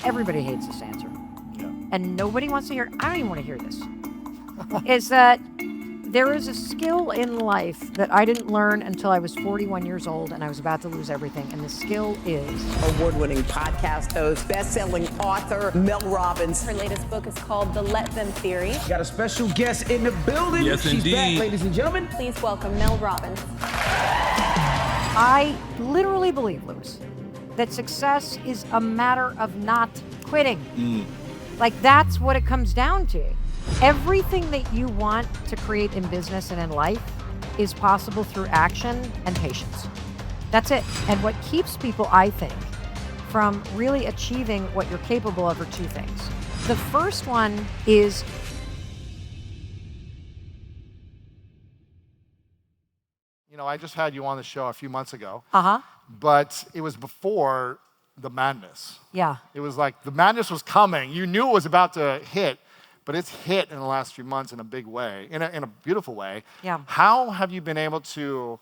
everybody hates this answer, Yeah. and nobody wants to hear it. I don't even want to hear this. Is that there is a skill in life that I didn't learn until I was 41 years old and I was about to lose everything. And the skill is award-winning podcast host, best-selling author, Mel Robbins. Her latest book is called The Let Them Theory. Got a special guest in the building. Yes, She's indeed. back, ladies and gentlemen. Please welcome Mel Robbins. I literally believe, Lewis, that success is a matter of not quitting. Like, that's what it comes down to. Everything that you want to create in business and in life is possible through action and patience. That's it. And what keeps people, I think, from really achieving what you're capable of are two things. The first one is You know, I just had you on the show a few months ago, uh-huh. but it was before the madness. Yeah. It was like the madness was coming. You knew it was about to hit, but it's hit in the last few months in a big way, in a beautiful way. Yeah. How have you been able to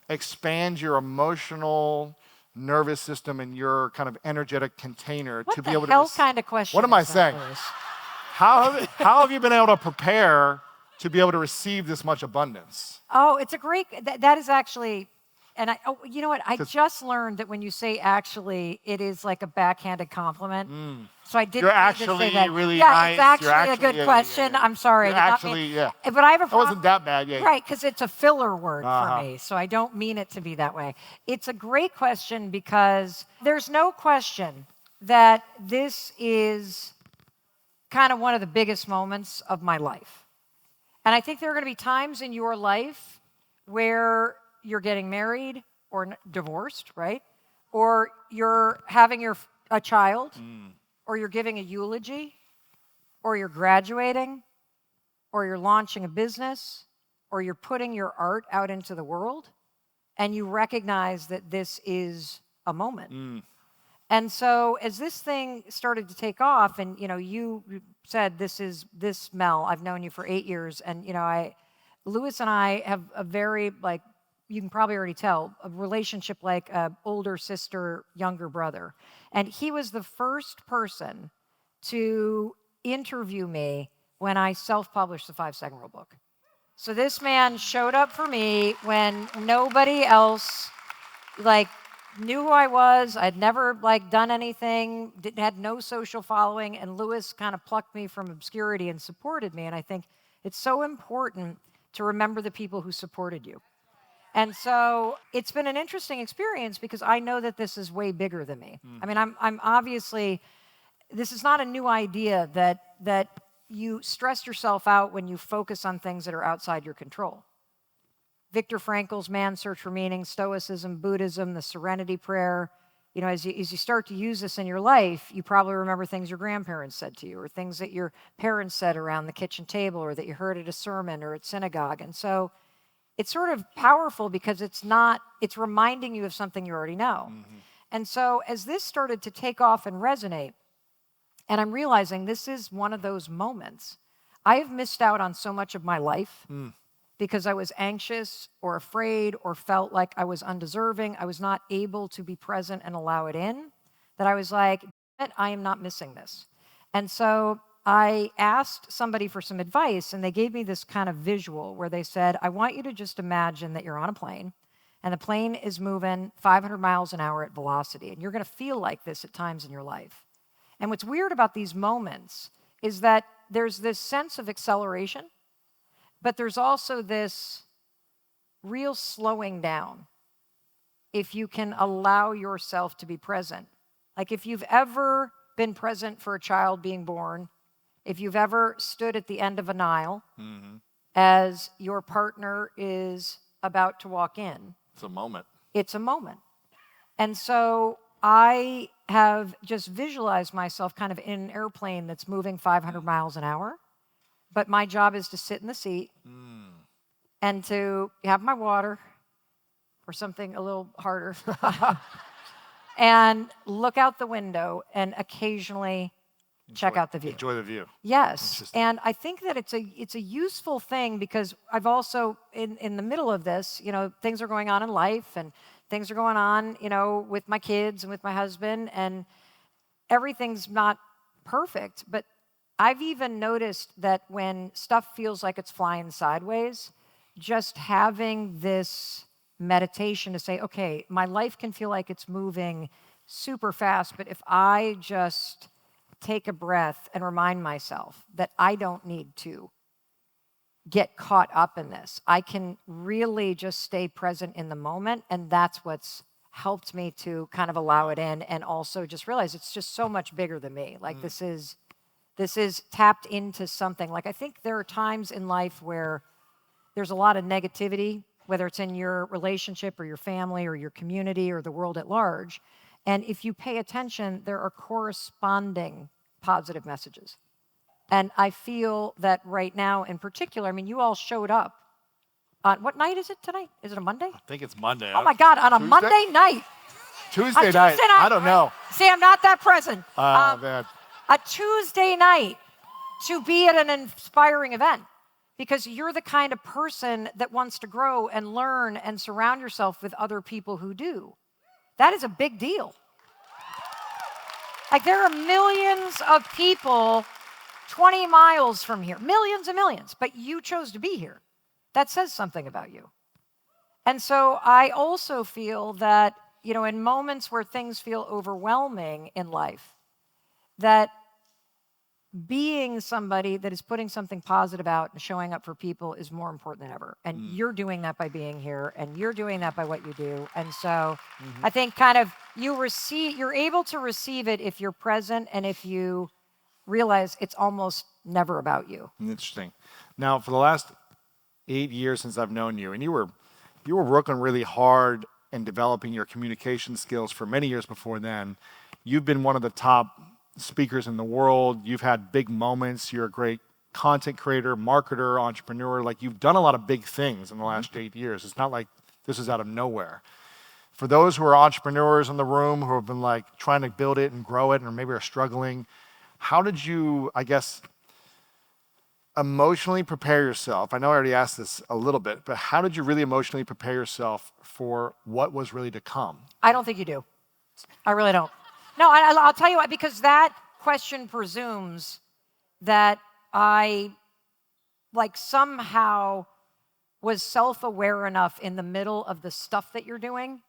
expand your emotional nervous system and your kind of energetic container What to the be able hell to... kind of question What am I is that, saying? Lewis? How have you been able to prepare to be able to receive this much abundance? Oh, it's a great, that is actually, and you know what? I just learned that when you say actually, it is like a backhanded compliment. So I didn't You're mean to actually say that. really yeah, nice. it's actually You're a actually- good yeah, question. yeah. I'm sorry. You're I did not actually, mean- yeah. But I have a That wasn't that bad, yeah. Right, because it's a filler word Uh-huh. for me, so I don't mean it to be that way. It's a great question because there's no question that this is kind of one of the biggest moments of my life. And I think there are going to be times in your life where you're getting married or divorced, right? Or you're having a child, or you're giving a eulogy, or you're graduating, or you're launching a business, or you're putting your art out into the world, and you recognize that this is a moment. And so as this thing started to take off, and you said this Mel, I've known you for 8 years, and Lewis and I have a very, like, you can probably already tell, a relationship like an older sister, younger brother. And he was the first person to interview me when I self-published the 5-Second Rule book. So this man showed up for me when nobody else, knew who I was. I'd never, done anything, had no social following, and Lewis kind of plucked me from obscurity and supported me. And I think it's so important to remember the people who supported you. And so it's been an interesting experience because I know that this is way bigger than me. I mean, I'm obviously, this is not a new idea that you stress yourself out when you focus on things that are outside your control. Viktor Frankl's Man's Search for Meaning, Stoicism, Buddhism, the Serenity Prayer. As you start to use this in your life, you probably remember things your grandparents said to you, or things that your parents said around the kitchen table, or that you heard at a sermon or at synagogue. And so it's sort of powerful because it's reminding you of something you already know. And so as this started to take off and resonate, and I'm realizing this is one of those moments, I have missed out on so much of my life because I was anxious or afraid or felt like I was undeserving. I was not able to be present and allow it in, that I was like, I am not missing this. And so I asked somebody for some advice, and they gave me this kind of visual where they said, I want you to just imagine that you're on a plane, and the plane is moving 500 miles an hour at velocity, and you're going to feel like this at times in your life. And what's weird about these moments is that there's this sense of acceleration, but there's also this real slowing down if you can allow yourself to be present. Like if you've ever been present for a child being born, if you've ever stood at the end of an aisle as your partner is about to walk in. It's a moment. It's a moment. And so I have just visualized myself kind of in an airplane that's moving 500 miles an hour, but my job is to sit in the seat and to have my water or something a little harder and look out the window and occasionally check out the view. Enjoy the view. Yes, and I think that it's a useful thing because I've also, in the middle of this, things are going on in life and things are going on, with my kids and with my husband, and everything's not perfect, but I've even noticed that when stuff feels like it's flying sideways, just having this meditation to say, okay, my life can feel like it's moving super fast, but if I just take a breath and remind myself that I don't need to get caught up in this, I can really just stay present in the moment, and that's what's helped me to kind of allow it in, and also just realize it's just so much bigger than me. Like this is tapped into something. Like I think there are times in life where there's a lot of negativity, whether it's in your relationship or your family or your community or the world at large. And if you pay attention, there are corresponding positive messages. And I feel that right now in particular, I mean, you all showed up on, what night is it tonight? Is it a Monday? I think it's Monday. Oh my God, on a Tuesday? Monday night. Tuesday night. I don't know. See, I'm not that present. Oh, man. A Tuesday night to be at an inspiring event, because you're the kind of person that wants to grow and learn and surround yourself with other people who do. That is a big deal. Like there are millions of people 20 miles from here, millions and millions, but you chose to be here. That says something about you. And so I also feel that, you know, in moments where things feel overwhelming in life, that being somebody that is putting something positive out and showing up for people is more important than ever. And you're doing that by being here, and you're doing that by what you do. And so I think kind of you're able to receive it if you're present and if you realize it's almost never about you. Interesting. Now, for the last 8 years since I've known you, and you were working really hard and developing your communication skills for many years before then. You've been one of the top speakers in the world. You've had big moments. You're a great content creator, marketer, entrepreneur. Like you've done a lot of big things in the last 8 years. It's not like this is out of nowhere. For those who are entrepreneurs in the room who have been like trying to build it and grow it, or maybe are struggling, how did you, I guess, emotionally prepare yourself? I know I already asked this a little bit, but how did you really emotionally prepare yourself for what was really to come? I don't think you do. I really don't. No, I'll tell you why, because that question presumes that I like somehow was self-aware enough in the middle of the stuff that you're doing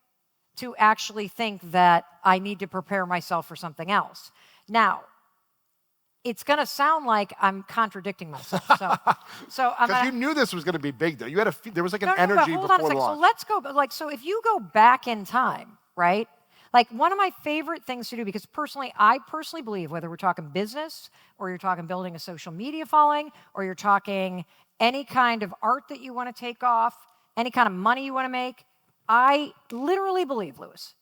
to actually think that I need to prepare myself for something else. Now, it's going to sound like I'm contradicting myself. So Because you knew this was going to be big, though. You had there was like an but energy hold on a before second. launch. So let's go. So if you go back in time, right? Like one of my favorite things to do, because I personally believe, whether we're talking business or you're talking building a social media following, or you're talking any kind of art that you want to take off, any kind of money you want to make, I literally believe, Lewis,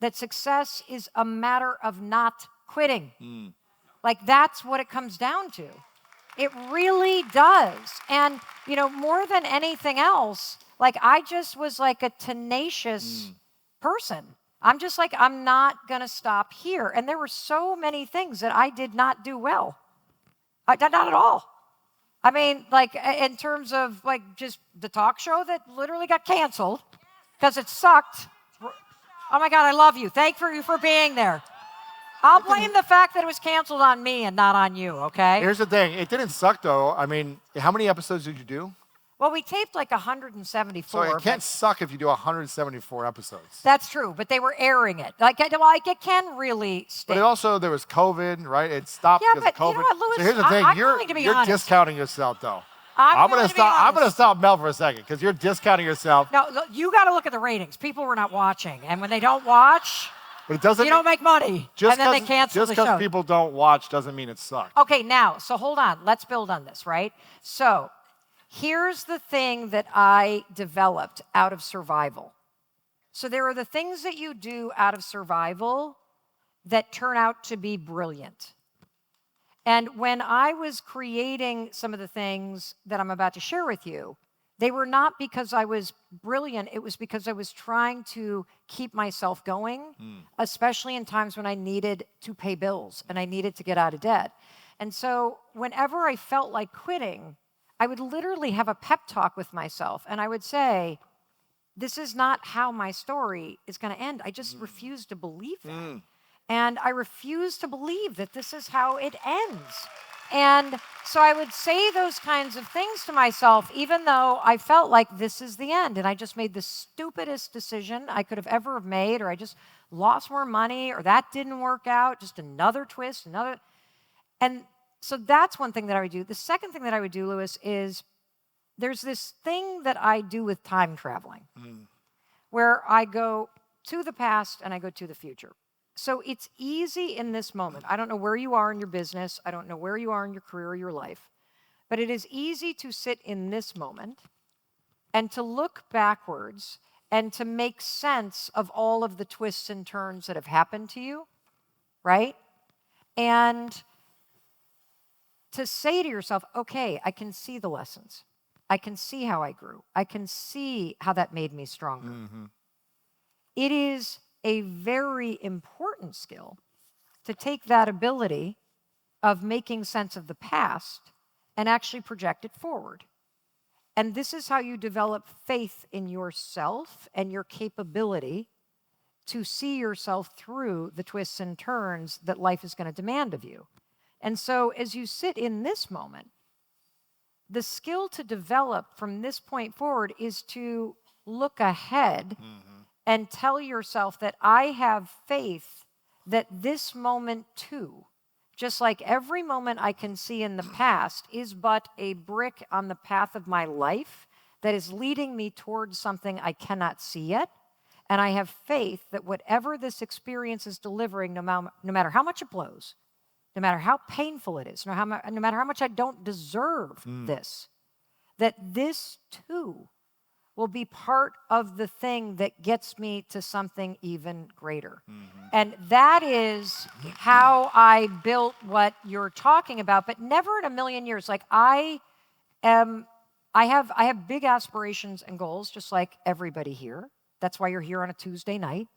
that success is a matter of not quitting. Like that's what it comes down to. It really does. And, you know, more than anything else, like I just was like a tenacious person. I'm just like, I'm not going to stop here. And there were so many things that I did not do well. Not at all. I mean, like in terms of like just the talk show that literally got canceled because it sucked. Oh my God, I love you. Thank you for being there. I'll blame the fact that it was canceled on me and not on you, okay? Here's the thing. It didn't suck, though. I mean, how many episodes did you do? Well, we taped like 174. So it can't suck if you do 174 episodes. That's true, but they were airing it. Like it can really stink. But also, there was COVID, right? It stopped because of COVID. You know what, Louis, so here's the thing. I'm You're willing to be honest. discounting yourself, though. I'm going to stop Mel for a second because you're discounting yourself. No, look, you got to look at the ratings. People were not watching. And when they don't watch, But it doesn't. you don't make money. And then they cancel the show. Just because people don't watch doesn't mean it sucks. Okay, now, so hold on. Let's build on this, right? So here's the thing that I developed out of survival. So there are the things that you do out of survival that turn out to be brilliant. And when I was creating some of the things that I'm about to share with you, they were not because I was brilliant. It was because I was trying to keep myself going, especially in times when I needed to pay bills and I needed to get out of debt. And so whenever I felt like quitting, I would literally have a pep talk with myself. And I would say, this is not how my story is going to end. I just refuse to believe that. And I refuse to believe that this is how it ends. And so I would say those kinds of things to myself, even though I felt like this is the end. And I just made the stupidest decision I could have ever made, or I just lost more money, or that didn't work out, just another twist, another. And so that's one thing that I would do. The second thing that I would do, Lewis, is there's this thing that I do with time traveling, where I go to the past and I go to the future. So it's easy in this moment. I don't know where you are in your business. I don't know where you are in your career or your life. But it is easy to sit in this moment and to look backwards and to make sense of all of the twists and turns that have happened to you, right? And to say to yourself, okay, I can see the lessons. I can see how I grew. I can see how that made me stronger. It is a very important skill to take that ability of making sense of the past and actually project it forward. And this is how you develop faith in yourself and your capability to see yourself through the twists and turns that life is going to demand of you. And so as you sit in this moment, the skill to develop from this point forward is to look ahead and tell yourself that I have faith that this moment too, just like every moment I can see in the past, is but a brick on the path of my life that is leading me towards something I cannot see yet. And I have faith that whatever this experience is delivering, no matter how much it blows, no matter how painful it is, no matter how much I don't deserve this, that this too will be part of the thing that gets me to something even greater. And that is how I built what you're talking about, but never in a million years. Like I have big aspirations and goals, just like everybody here. That's why you're here on a Tuesday night,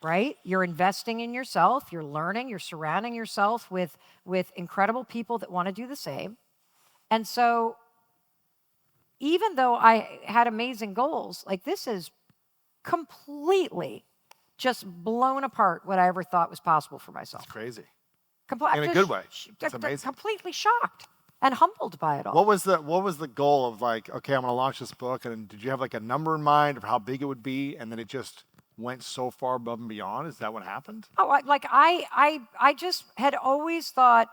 right? You're investing in yourself, you're learning, you're surrounding yourself with incredible people that want to do the same. And so even though I had amazing goals, like this is completely just blown apart what I ever thought was possible for myself. It's crazy. In a good way. It's amazing. Completely shocked and humbled by it all. What was the goal of like, okay, I'm going to launch this book, and did you have like a number in mind of how big it would be, and then it just went so far above and beyond? Is that what happened? Oh, I just had always thought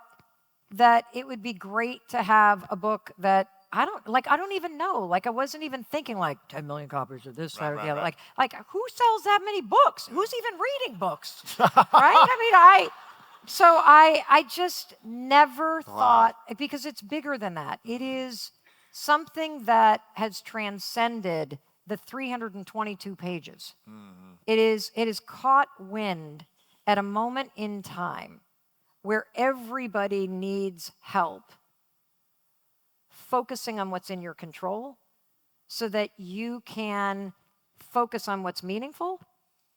that it would be great to have a book that I don't even know. Like I wasn't even thinking like 10 million copies of this, that, or the other. Like who sells that many books? Who's even reading books? Right? I just never thought, because it's bigger than that. It is something that has transcended the 322 pages. It is caught wind at a moment in time where everybody needs help focusing on what's in your control so that you can focus on what's meaningful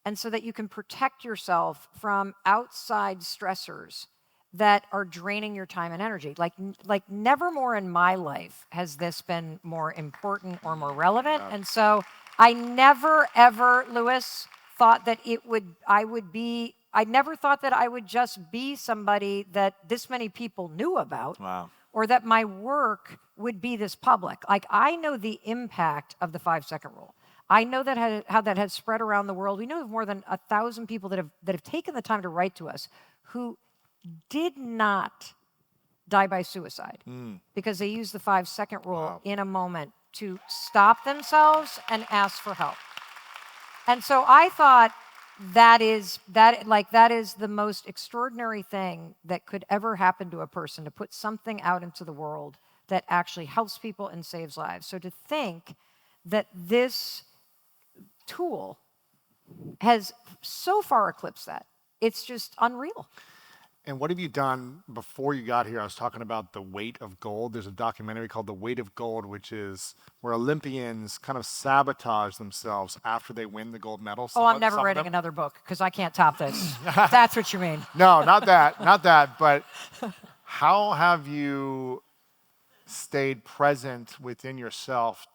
and so that you can protect yourself from outside stressors that are draining your time and energy. Like never more in my life has this been more important or more relevant. And so I never, ever, Lewis, thought that I never thought that I would just be somebody that this many people knew about. Wow. Or that my work would be this public. Like I know the impact of the 5-second rule. I know that how that has spread around the world. We know of more than 1,000 people that have taken the time to write to us who did not die by suicide because they used the 5-second rule in a moment to stop themselves and ask for help. And so I thought that is the most extraordinary thing that could ever happen to a person, to put something out into the world that actually helps people and saves lives. So to think that this tool has so far eclipsed that, it's just unreal. And what have you done before you got here? I was talking about The Weight of Gold. There's a documentary called The Weight of Gold, which is where Olympians kind of sabotage themselves after they win the gold medal. I'm never writing another book because I can't top this. That's what you mean. No, not that. But how have you stayed present within yourself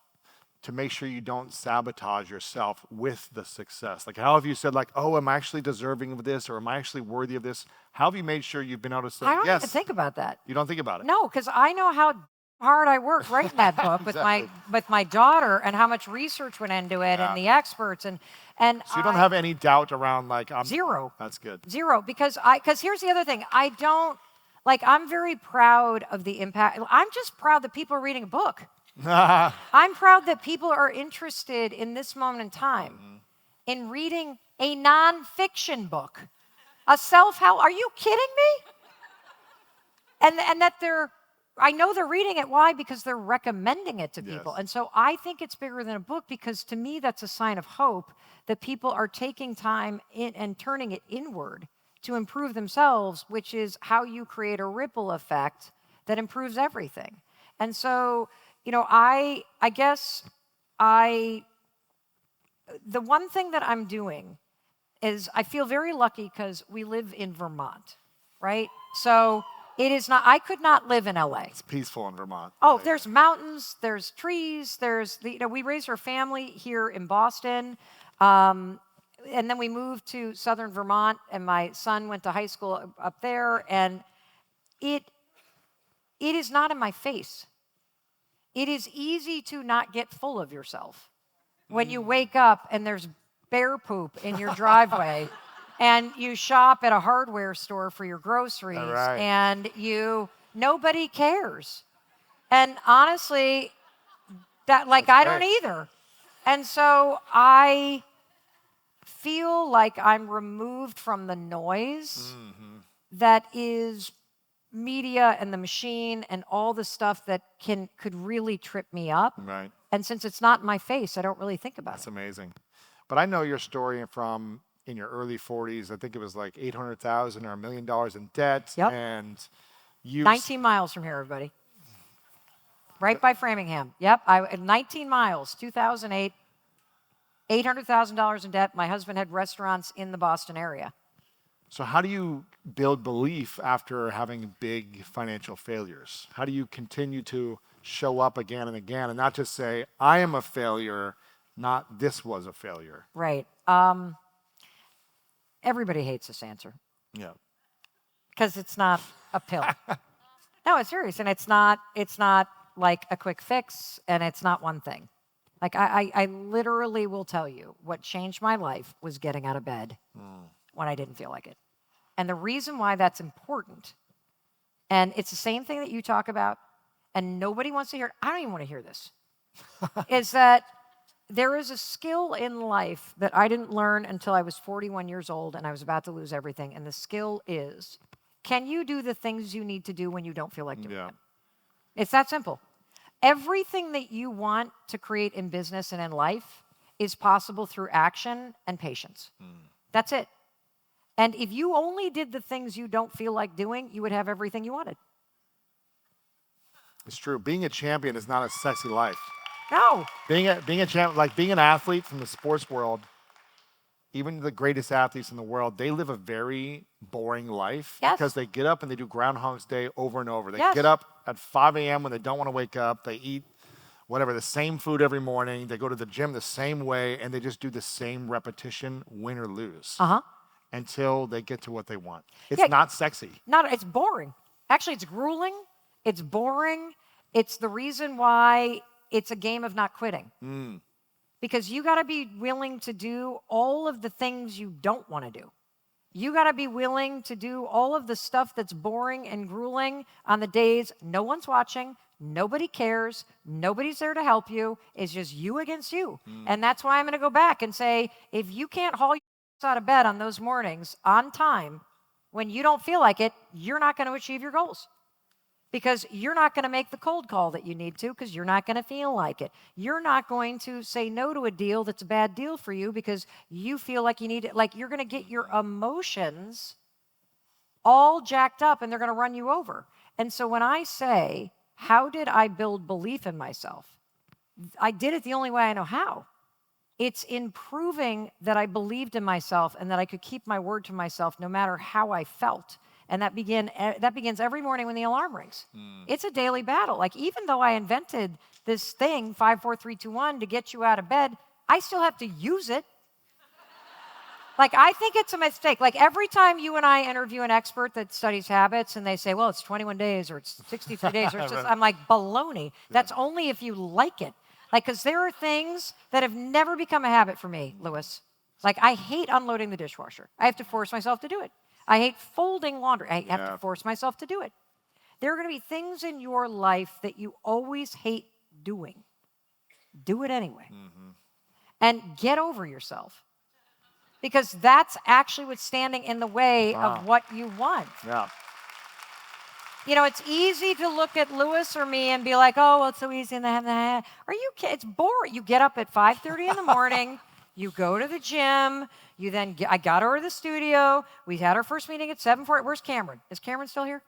to make sure you don't sabotage yourself with the success? Like, how have you said, like, oh, am I actually deserving of this, or am I actually worthy of this? How have you made sure you've been able to say I don't yes? even think about that. You don't think about it? No, because I know how hard I worked writing that book with my daughter, and how much research went into it, and the experts, and So you don't have any doubt around, like, zero. That's good. Zero, because here's the other thing. I'm very proud of the impact. I'm just proud that people are reading a book. I'm proud that people are interested in this moment in time in reading a nonfiction book, a self-help. Are you kidding me? And that I know they're reading it. Why? Because they're recommending it to people. Yes. And so I think it's bigger than a book, because to me that's a sign of hope that people are taking time and turning it inward to improve themselves, which is how you create a ripple effect that improves everything. And so, I guess the one thing that I'm doing is I feel very lucky because we live in Vermont, right? So it is not, I could not live in LA. It's peaceful in Vermont. Oh, there's mountains, there's trees, we raised our family here in Boston. And then we moved to southern Vermont, and my son went to high school up there, and it is not in my face. It is easy to not get full of yourself when you wake up and there's bear poop in your driveway, and you shop at a hardware store for your groceries, right. and nobody cares. And honestly, I don't either. And so I feel like I'm removed from the noise that is media and the machine and all the stuff that could really trip me up. Right. And since it's not in my face, I don't really think about That's it. amazing. But I know your story from in your early 40s. I think it was like 800,000 or $1 million in debt. Yep. And you 19 miles from here, everybody. Right by Framingham. Yep. 19 miles, 2008. $800,000 in debt. My husband had restaurants in the Boston area. So how do you build belief after having big financial failures? How do you continue to show up again and again and not just say, I am a failure, not this was a failure? Right. Everybody hates this answer Yeah. because it's not a pill. No, it's serious. And it's not like a quick fix, and it's not one thing. Like I literally will tell you what changed my life was getting out of bed when I didn't feel like it. And the reason why that's important, and it's the same thing that you talk about, and nobody wants to hear it, I don't even want to hear this, is that there is a skill in life that I didn't learn until I was 41 years old and I was about to lose everything. And the skill is, can you do the things you need to do when you don't feel like doing them? It's that simple. Everything that you want to create in business and in life is possible through action and patience. That's it. And if you only did the things you don't feel like doing, you would have everything you wanted. It's true. Being a champion is not a sexy life. No. Being a champion, like being an athlete from the sports world, even the greatest athletes in the world, they live a very boring life because they get up and they do Groundhog's Day over and over. They get up at 5 a.m. when they don't want to wake up. They eat the same food every morning. They go to the gym the same way, and they just do the same repetition, win or lose, until they get to what they want. It's not sexy. It's boring. Actually, it's grueling. It's boring. It's the reason why it's a game of not quitting. Because you got to be willing to do all of the things you don't want to do. You got to be willing to do all of the stuff that's boring and grueling on the days no one's watching, nobody cares, nobody's there to help you. It's just you against you. And that's why I'm going to go back and say, if you can't haul your ass out of bed on those mornings on time when you don't feel like it, you're not going to achieve your goals. Because you're not going to make the cold call that you need to, because you're not going to feel like it. You're not going to say no to a deal that's a bad deal for you because you feel like you need it. Like, you're going to get your emotions all jacked up and they're going to run you over. And so when I say, how did I build belief in myself? I did it the only way I know how. It's in proving that I believed in myself and that I could keep my word to myself no matter how I felt. And that begins every morning when the alarm rings. It's a daily battle. Like, even though I invented this thing, 5, 4, 3, 2, 1, to get you out of bed, I still have to use it. Like, I think it's a mistake. Like, every time you and I interview an expert that studies habits and they say, well, it's 21 days or it's 63 days, or it's just, I'm like, baloney. That's only if you like it. Like, because there are things that have never become a habit for me, Lewis. Like, I hate unloading the dishwasher. I have to force myself to do it. I hate folding laundry. I have to force myself to do it. There are going to be things in your life that you always hate doing. Do it anyway. And get over yourself. Because that's actually what's standing in the way of what you want. Yeah. You know, it's easy to look at Lewis or me and be like, oh, well, it's so easy. Are you kidding? It's boring. You get up at 5:30 in the morning. You go to the gym. I got her to the studio. We had our first meeting at 7:40. Where's Cameron? Is Cameron still here?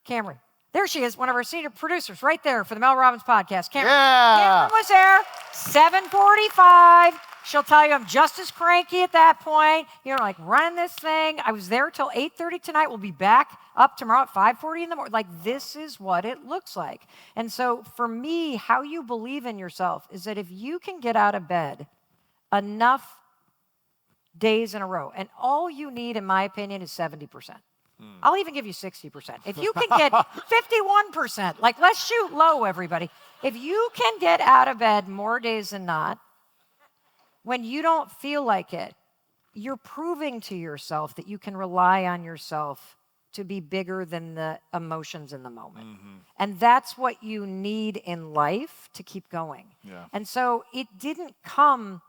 Cameron. There she is, one of our senior producers right there for the Mel Robbins podcast. Cameron was there, 7:45. She'll tell you I'm just as cranky at that point. You know, like, running this thing. I was there till 8:30 tonight. We'll be back up tomorrow at 5:40 in the morning. Like, this is what it looks like. And so for me, how you believe in yourself is that if you can get out of bed enough days in a row, and all you need, in my opinion, is 70%. I'll even give you 60%. If you can get 51%, like, let's shoot low, everybody. If you can get out of bed more days than not, when you don't feel like it, you're proving to yourself that you can rely on yourself to be bigger than the emotions in the moment. And that's what you need in life to keep going. Yeah. And so it didn't come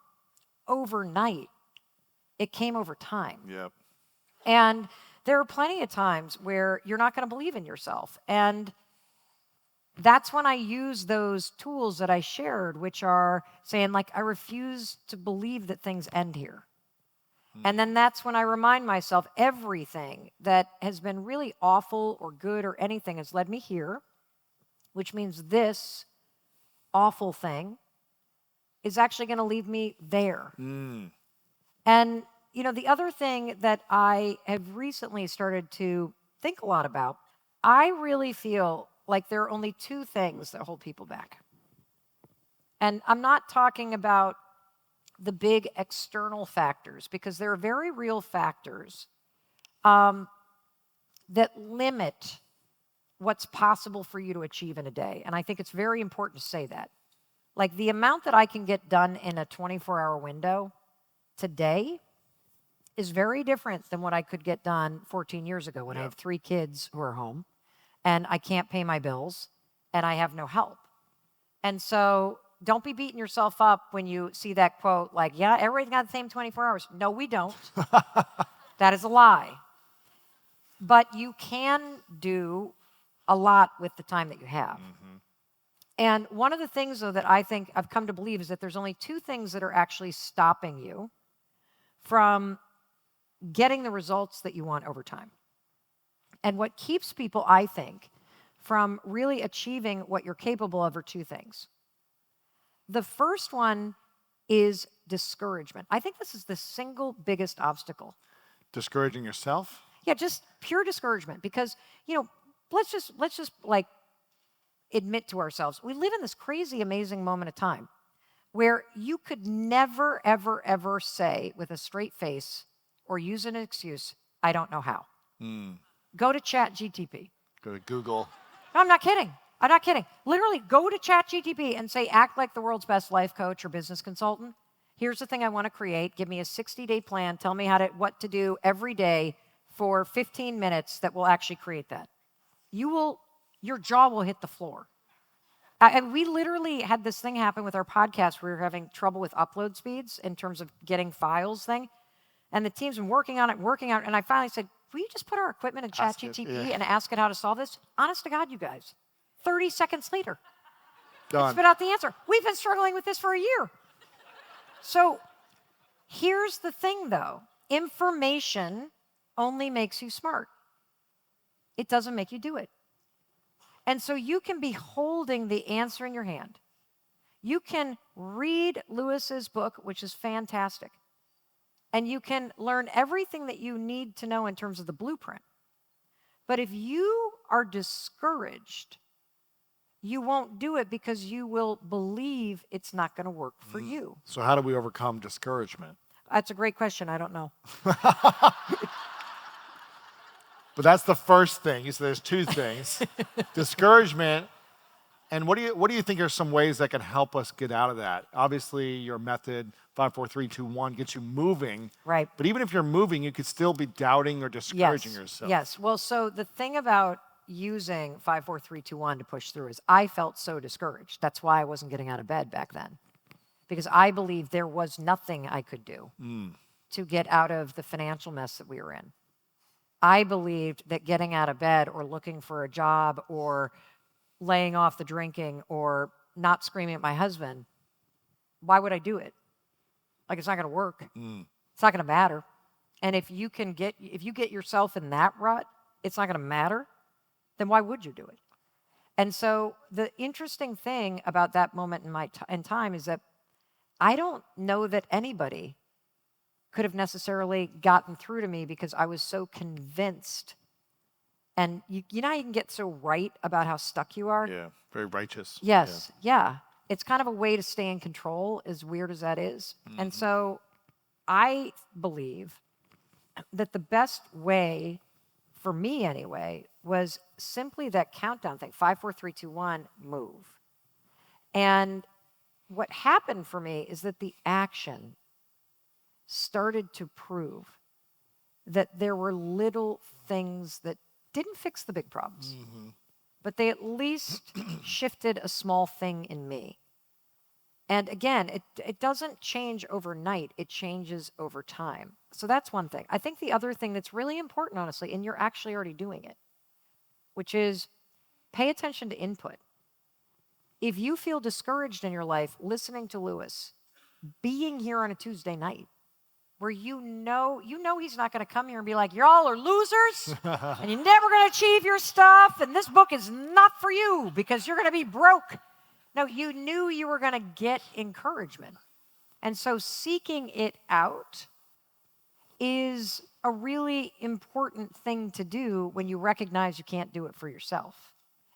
overnight. It came over time. Yep. And there are plenty of times where you're not going to believe in yourself. And that's when I use those tools that I shared, which are saying, like, I refuse to believe that things end here. And then that's when I remind myself everything that has been really awful or good or anything has led me here, which means this awful thing is actually going to leave me there. And, you know, the other thing that I have recently started to think a lot about, I really feel like there are only two things that hold people back. And I'm not talking about the big external factors, because there are very real factors that limit what's possible for you to achieve in a day. And I think it's very important to say that. Like, the amount that I can get done in a 24-hour window today is very different than what I could get done 14 years ago when I have 3 kids who are home and I can't pay my bills and I have no help. And so don't be beating yourself up when you see that quote, like, yeah, everybody's got the same 24 hours. No, we don't. That is a lie. But you can do a lot with the time that you have. And one of the things, though, that I think I've come to believe is that there's only 2 things that are actually stopping you from getting the results that you want over time. And what keeps people, I think, from really achieving what you're capable of are 2 things. The first one is discouragement. I think this is the single biggest obstacle. Discouraging yourself? Yeah, just pure discouragement. Because, you know, let's just like admit to ourselves, we live in this crazy, amazing moment of time where you could never, ever, ever say with a straight face or use an excuse, I don't know how. Go to ChatGTP. Go to Google. No, I'm not kidding. I'm not kidding. Literally, go to ChatGTP and say, act like the world's best life coach or business consultant. Here's the thing I want to create. Give me a 60-day plan. Tell me what to do every day for 15 minutes that will actually create that. Your jaw will hit the floor. And we literally had this thing happen with our podcast. We were having trouble with upload speeds in terms of getting files thing. And the team's been working on it. And I finally said, will you just put our equipment in ChatGTP and ask it how to solve this? Honest to God, you guys. 30 seconds later, Done. it spit out the answer. We've been struggling with this for a year. So here's the thing, though. Information only makes you smart. It doesn't make you do it. And so you can be holding the answer in your hand. You can read Lewis's book, which is fantastic. And you can learn everything that you need to know in terms of the blueprint. But if you are discouraged, you won't do it because you will believe it's not going to work for you. So how do we overcome discouragement? That's a great question. I don't know. But that's the first thing. You said there's two things. Discouragement. And what do you think are some ways that can help us get out of that? Obviously, your method, 5, 4, 3, 2, 1, gets you moving. Right. But even if you're moving, you could still be doubting or discouraging yourself. Yes. Well, so the thing about using 5, 4, 3, 2, 1 to push through is I felt so discouraged. That's why I wasn't getting out of bed back then. Because I believed there was nothing I could do to get out of the financial mess that we were in. I believed that getting out of bed or looking for a job or laying off the drinking or not screaming at my husband, why would I do it? Like, it's not going to work. It's not going to matter. And if you get yourself in that rut, it's not going to matter, then why would you do it? And so the interesting thing about that moment in time is that I don't know that anybody could have necessarily gotten through to me because I was so convinced. And you know how you can get so right about how stuck you are? Yeah, very righteous. Yes, yeah. It's kind of a way to stay in control, as weird as that is. And so I believe that the best way, for me anyway, was simply that countdown thing, 5, 4, 3, 2, 1, move. And what happened for me is that the action started to prove that there were little things that didn't fix the big problems, but they at least shifted a small thing in me. And again, it doesn't change overnight, it changes over time. So that's one thing. I think the other thing that's really important, honestly, and you're actually already doing it, which is pay attention to input. If you feel discouraged in your life, listening to Lewis, being here on a Tuesday night, where you know he's not going to come here and be like, y'all are losers, and you're never going to achieve your stuff, and this book is not for you because you're going to be broke. No, you knew you were going to get encouragement. And so seeking it out is a really important thing to do when you recognize you can't do it for yourself.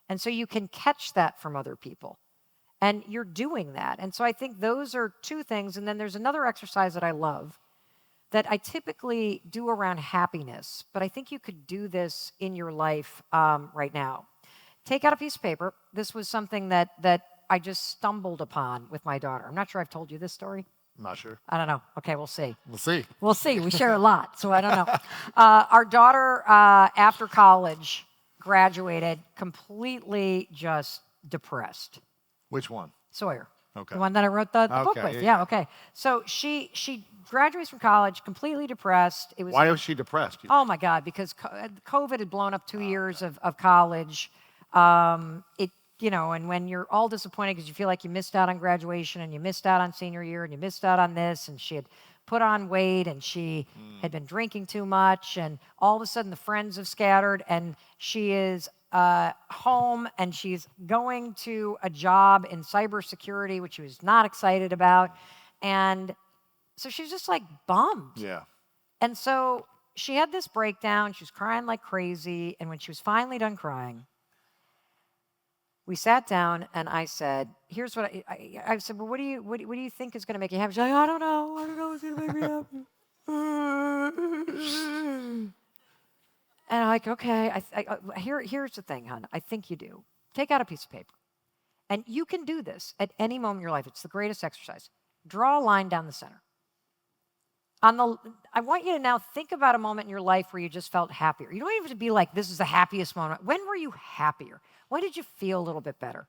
And so you can catch that from other people. And you're doing that. And so I think those are two things. And then there's another exercise that I love that I typically do around happiness, but I think you could do this in your life right now. Take out a piece of paper. This was something that I just stumbled upon with my daughter. I'm not sure I've told you this story. I'm not sure. I don't know. Okay, we'll see. We'll see. We'll see. We share a lot, so I don't know. Our daughter, after college, graduated completely just depressed. Which one? Sawyer. Okay. The one that I wrote the book Okay, with. yeah. Yeah, okay. So she graduates from college completely depressed. It was Why was she depressed? Oh my God, because COVID had blown up 2 years of college. And when you're all disappointed because you feel like you missed out on graduation and you missed out on senior year and you missed out on this, and she had put on weight and she had been drinking too much, and all of a sudden the friends have scattered and she is home and she's going to a job in cybersecurity, which she was not excited about. And so she's just like bummed. Yeah. And so she had this breakdown. She was crying like crazy. And when she was finally done crying, we sat down and I said, here's what I said, well, what do you think is going to make you happy? She's like, I don't know what's going to make me happy. And I'm like, okay, here's the thing, hon. I think you do. Take out a piece of paper. And you can do this at any moment in your life. It's the greatest exercise. Draw a line down the center. I want you to now think about a moment in your life where you just felt happier. You don't even have to be like, this is the happiest moment. When were you happier? When did you feel a little bit better?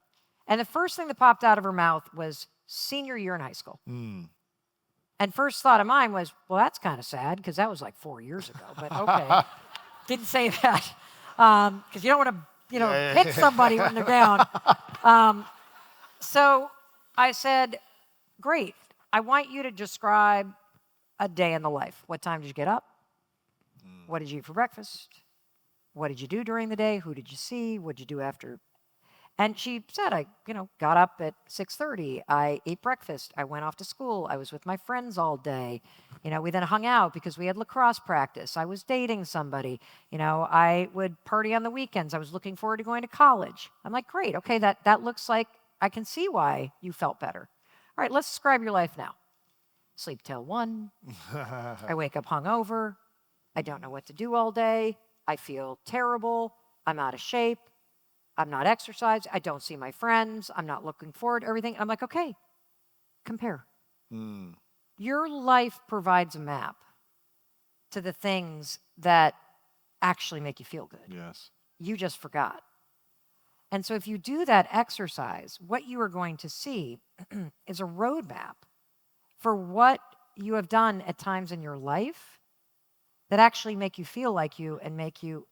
And the first thing that popped out of her mouth was senior year in high school. And first thought of mine was, well, that's kind of sad because that was like 4 years ago. But okay, didn't say that because you don't want to, hit somebody when they're down. So I said, great. I want you to describe a day in the life. What time did you get up? What did you eat for breakfast? What did you do during the day? Who did you see? What did you do after? And she said, I, got up at 6:30. I ate breakfast. I went off to school. I was with my friends all day. We then hung out because we had lacrosse practice. I was dating somebody. I would party on the weekends. I was looking forward to going to college. I'm like, great. Okay, that looks like I can see why you felt better. All right, let's describe your life now. Sleep till 1. I wake up hungover. I don't know what to do all day. I feel terrible. I'm out of shape. I'm not exercised. I don't see my friends. I'm not looking forward to everything. I'm like, okay, compare. Your life provides a map to the things that actually make you feel good. Yes. You just forgot. And so if you do that exercise, what you are going to see is a roadmap for what you have done at times in your life that actually make you feel like you and make you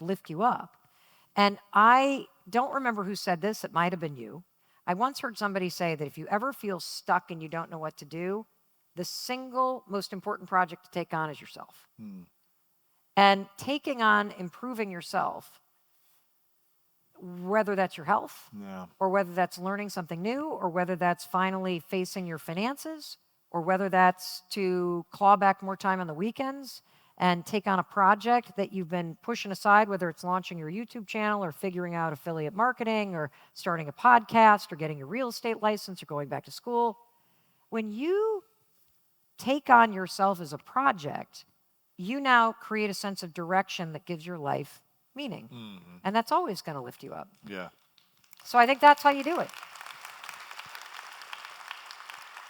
lift you up. And I don't remember who said this. It might have been you. I once heard somebody say that if you ever feel stuck and you don't know what to do, the single most important project to take on is yourself. And taking on improving yourself, whether that's your health, or whether that's learning something new, or whether that's finally facing your finances, or whether that's to claw back more time on the weekends and take on a project that you've been pushing aside, whether it's launching your YouTube channel or figuring out affiliate marketing or starting a podcast or getting your real estate license or going back to school. When you take on yourself as a project, you now create a sense of direction that gives your life meaning. And that's always going to lift you up. Yeah. So I think that's how you do it.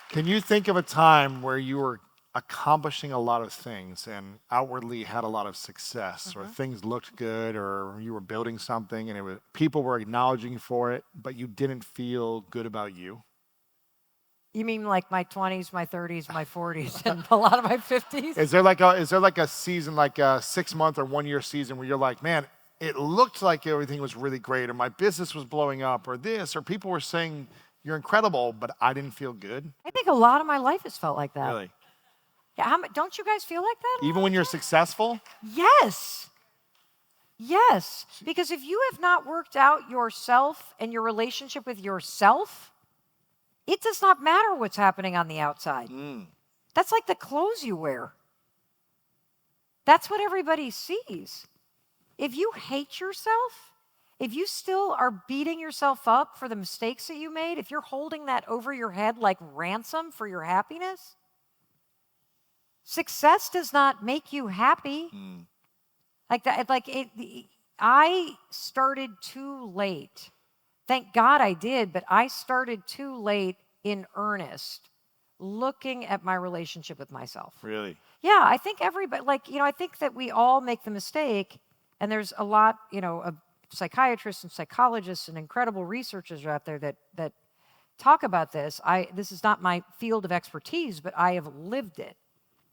Can you think of a time where you were accomplishing a lot of things and outwardly had a lot of success, or things looked good, or you were building something and people were acknowledging you for it, but you didn't feel good about you? You mean like my 20s, my 30s, my 40s, and a lot of my 50s? Is there like a season, like a 6-month or 1-year season where you're like, man, it looked like everything was really great, or my business was blowing up, or this, or people were saying you're incredible, but I didn't feel good? I think a lot of my life has felt like that. Really? Yeah, don't you guys feel like that? Even when you're successful? Yes. Yes. Because if you have not worked out yourself and your relationship with yourself, it does not matter what's happening on the outside. That's like the clothes you wear. That's what everybody sees. If you hate yourself, if you still are beating yourself up for the mistakes that you made, if you're holding that over your head like ransom for your happiness, success does not make you happy. Like that, I started too late. Thank God I did, but I started too late in earnest looking at my relationship with myself. Really? Yeah, I think everybody, I think that we all make the mistake, and there's a lot, of psychiatrists and psychologists and incredible researchers out there that talk about this. This is not my field of expertise, but I have lived it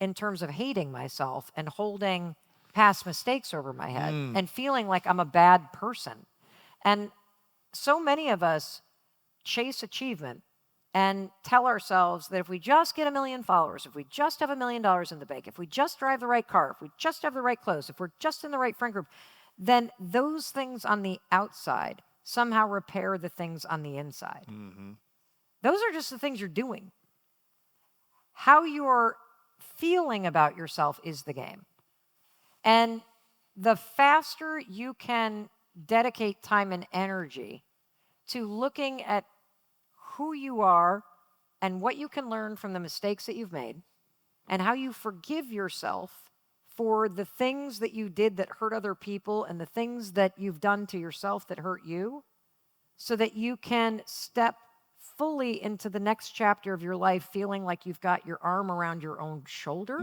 in terms of hating myself and holding past mistakes over my head and feeling like I'm a bad person. And so many of us chase achievement and tell ourselves that if we just get 1 million followers, if we just have $1 million in the bank, if we just drive the right car, if we just have the right clothes, if we're just in the right friend group, then those things on the outside somehow repair the things on the inside. Those are just the things you're doing. How you're feeling about yourself is the game. And the faster you can dedicate time and energy to looking at who you are and what you can learn from the mistakes that you've made and how you forgive yourself for the things that you did that hurt other people and the things that you've done to yourself that hurt you, so that you can step fully into the next chapter of your life feeling like you've got your arm around your own shoulder.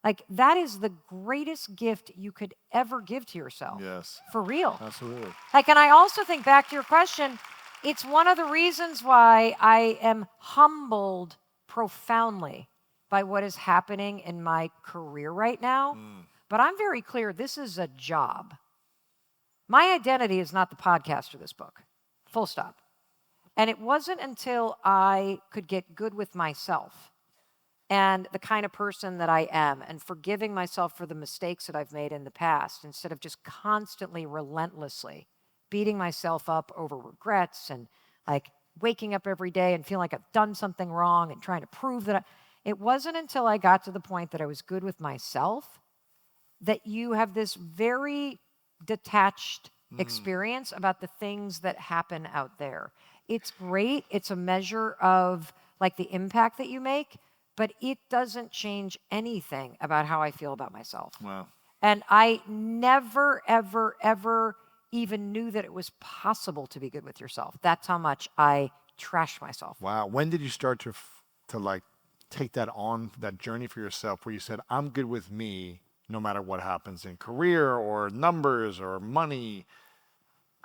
Like, that is the greatest gift you could ever give to yourself. Yes. For real. Absolutely. And I also think, back to your question, it's one of the reasons why I am humbled profoundly by what is happening in my career right now. But I'm very clear, this is a job. My identity is not the podcast or this book. Full stop. And it wasn't until I could get good with myself and the kind of person that I am and forgiving myself for the mistakes that I've made in the past, instead of just constantly, relentlessly beating myself up over regrets and like waking up every day and feeling like I've done something wrong and trying to prove that it wasn't until I got to the point that I was good with myself that you have this very detached experience about the things that happen out there. It's great. It's a measure of like the impact that you make, but it doesn't change anything about how I feel about myself. Wow. And I never, ever, ever even knew that it was possible to be good with yourself. That's how much I trash myself. Wow. When did you start to like take that on, that journey for yourself where you said, I'm good with me no matter what happens in career or numbers or money?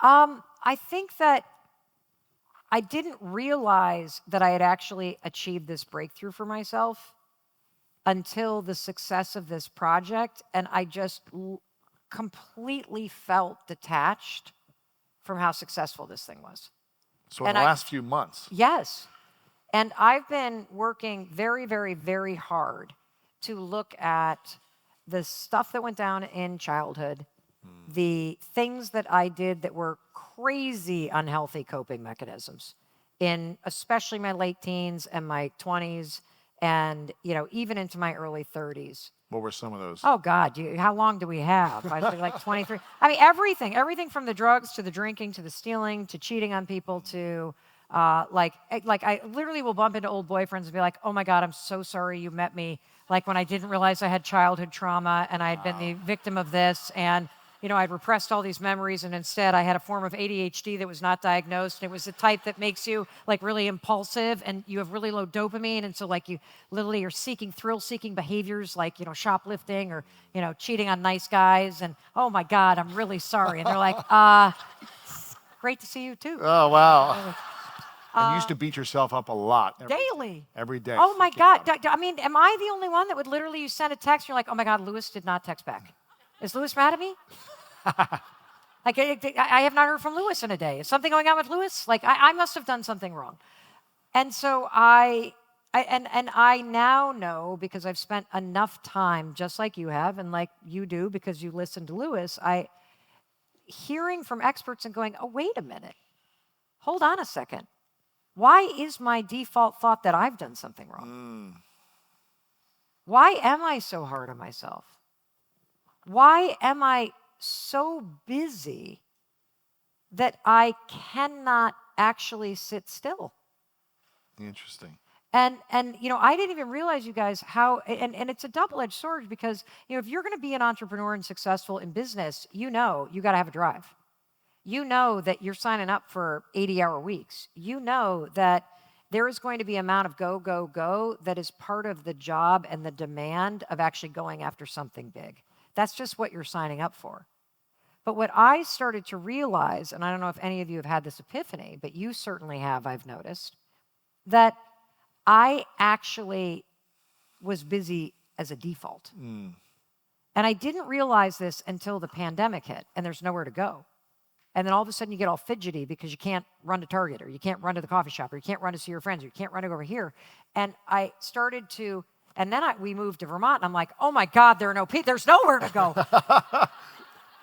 I think that I didn't realize that I had actually achieved this breakthrough for myself until the success of this project, and I just completely felt detached from how successful this thing was. So in And the I- last few months. Yes. And I've been working very, very, very hard to look at the stuff that went down in childhood, the things that I did that were crazy unhealthy coping mechanisms in especially my late teens and my 20s and, even into my early 30s. What were some of those? Oh God, how long do we have? I think like 23. I mean, everything from the drugs to the drinking to the stealing to cheating on people to like I literally will bump into old boyfriends and be like, oh my God, I'm so sorry you met me. Like when I didn't realize I had childhood trauma and I had been the victim of this and I'd repressed all these memories and instead I had a form of ADHD that was not diagnosed. And it was the type that makes you like really impulsive and you have really low dopamine. And so like you literally are seeking thrill-seeking behaviors like, shoplifting or, cheating on nice guys. And oh my God, I'm really sorry. And they're like, great to see you too. Oh, wow. And you used to beat yourself up a lot. Daily. Every day. Oh my thinking God. about it. I mean, am I the only one that would literally you send a text and you're like, oh my God, Lewis did not text back. Is Lewis mad at me? Like, I have not heard from Lewis in a day. Is something going on with Lewis? Like, I must have done something wrong. And so I now know because I've spent enough time, just like you have, and like you do because you listen to Lewis, hearing from experts and going, oh, wait a minute. Hold on a second. Why is my default thought that I've done something wrong? Why am I so hard on myself? Why am I so busy that I cannot actually sit still? Interesting. And I didn't even realize, you guys, how, and it's a double-edged sword because, if you're going to be an entrepreneur and successful in business, you got to have a drive. You know that you're signing up for 80-hour weeks. You know that there is going to be an amount of go, go, go that is part of the job and the demand of actually going after something big. That's just what you're signing up for. But what I started to realize, and I don't know if any of you have had this epiphany, but you certainly have, I've noticed, that I actually was busy as a default. And I didn't realize this until the pandemic hit, and there's nowhere to go. And then all of a sudden you get all fidgety because you can't run to Target, or you can't run to the coffee shop, or you can't run to see your friends, or you can't run over here. And I started to, and then we moved to Vermont, and I'm like, oh my God, there's nowhere to go.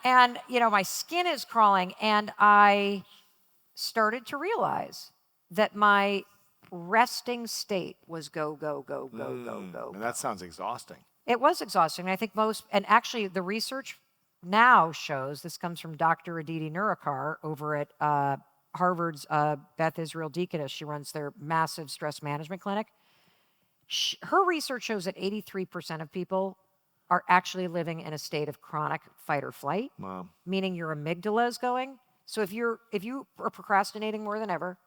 And, my skin is crawling, and I started to realize that my resting state was go, go, go, go, go, go. And that sounds exhausting. It was exhausting. I think and actually the research now shows, this comes from Dr. Aditi Nurakar over at Harvard's Beth Israel Deaconess. She runs their massive stress management clinic. Her research shows that 83% of people are actually living in a state of chronic fight or flight, Wow. meaning your amygdala is going. So if you are procrastinating more than ever,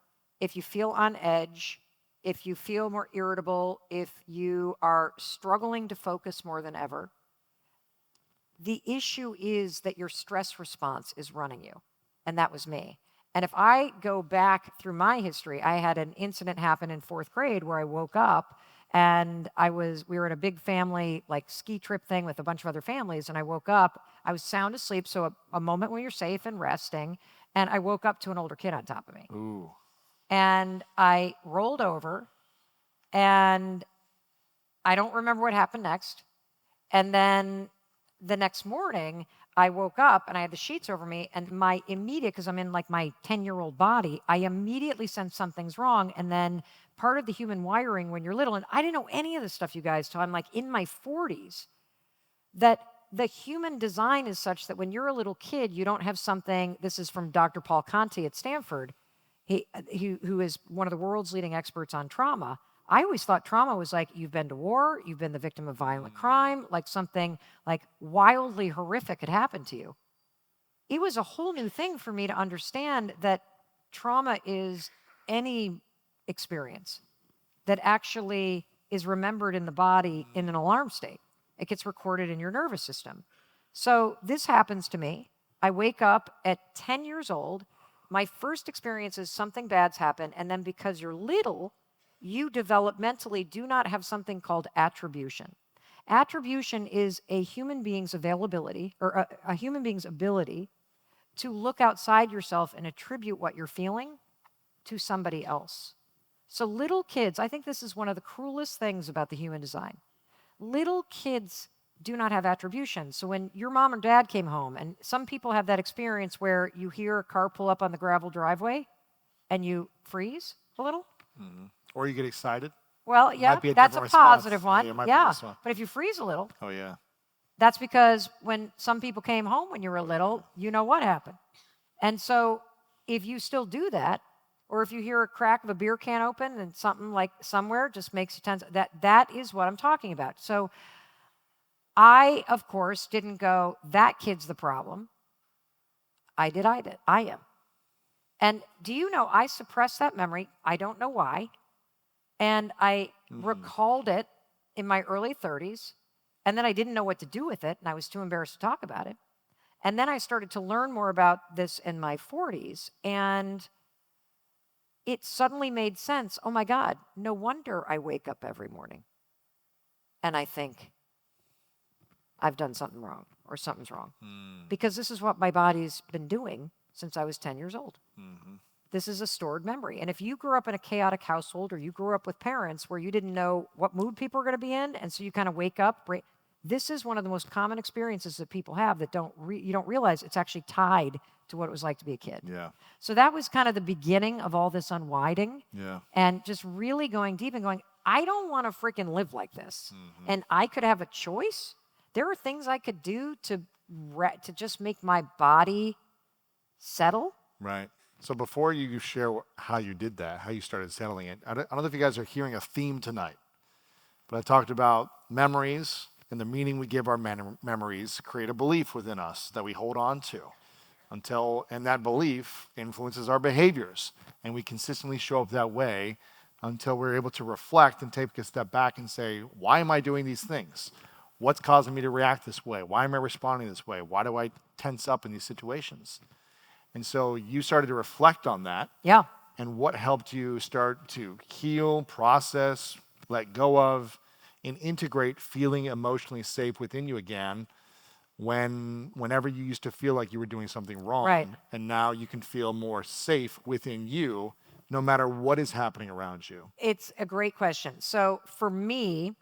if you feel on edge, if you feel more irritable, if you are struggling to focus more than ever, the issue is that your stress response is running you. And that was me. And if I go back through my history, I had an incident happen in 4th grade where I woke up and we were in a big family like ski trip thing with a bunch of other families. And I woke up, I was sound asleep. So a moment when you're safe and resting. And I woke up to an older kid on top of me. Ooh. And I rolled over and I don't remember what happened next. And then the next morning, I woke up and I had the sheets over me, and my immediate, because I'm in like my 10-year-old body, I immediately sense something's wrong. And then part of the human wiring when you're little, and I didn't know any of this stuff, you guys, till I'm like in my 40s, that the human design is such that when you're a little kid, you don't have something. This is from Dr. Paul Conti at Stanford, who is one of the world's leading experts on trauma. I always thought trauma was like, you've been to war, you've been the victim of violent crime, like something like wildly horrific had happened to you. It was a whole new thing for me to understand that trauma is any experience that actually is remembered in the body in an alarm state. It gets recorded in your nervous system. So this happens to me. I wake up at 10 years old. My first experience is something bad's happened, and then because you're little, you developmentally do not have something called attribution. Attribution is a human being's availability, or a human being's ability to look outside yourself and attribute what you're feeling to somebody else. So little kids, I think this is one of the cruelest things about the human design. Little kids do not have attribution. So when your mom or dad came home, and some people have that experience where you hear a car pull up on the gravel driveway and you freeze a little. Mm-hmm. Or you get excited. Well, yeah, that's a positive one. Yeah, but if you freeze a little, oh yeah, that's because when some people came home when you were little, you know what happened. And so if you still do that, or if you hear a crack of a beer can open and something like somewhere just makes you tense, that is what I'm talking about. So I, of course, didn't go, that kid's the problem. I am. And do you know, I suppressed that memory. I don't know why. And I recalled it in my early 30s. And then I didn't know what to do with it. And I was too embarrassed to talk about it. And then I started to learn more about this in my 40s. And it suddenly made sense. Oh my God, no wonder I wake up every morning and I think I've done something wrong or something's wrong. Because this is what my body's been doing since I was 10 years old. Mm-hmm. This is a stored memory. And if you grew up in a chaotic household, or you grew up with parents where you didn't know what mood people were going to be in, and so you kind of wake up, this is one of the most common experiences that people have that you don't realize it's actually tied to what it was like to be a kid. Yeah. So that was kind of the beginning of all this unwinding. Yeah. And just really going deep and going, I don't want to freaking live like this. Mm-hmm. And I could have a choice. There are things I could do to just make my body settle. Right. So before you share how you did that, how you started settling it, I don't know if you guys are hearing a theme tonight, but I talked about memories and the meaning we give our memories create a belief within us that we hold on to and that belief influences our behaviors, and we consistently show up that way until we're able to reflect and take a step back and say, why am I doing these things? What's causing me to react this way? Why am I responding this way? Why do I tense up in these situations? And so you started to reflect on that. Yeah. And what helped you start to heal, process, let go of, and integrate feeling emotionally safe within you again whenever you used to feel like you were doing something wrong. Right. And now you can feel more safe within you no matter what is happening around you. It's a great question. So for me,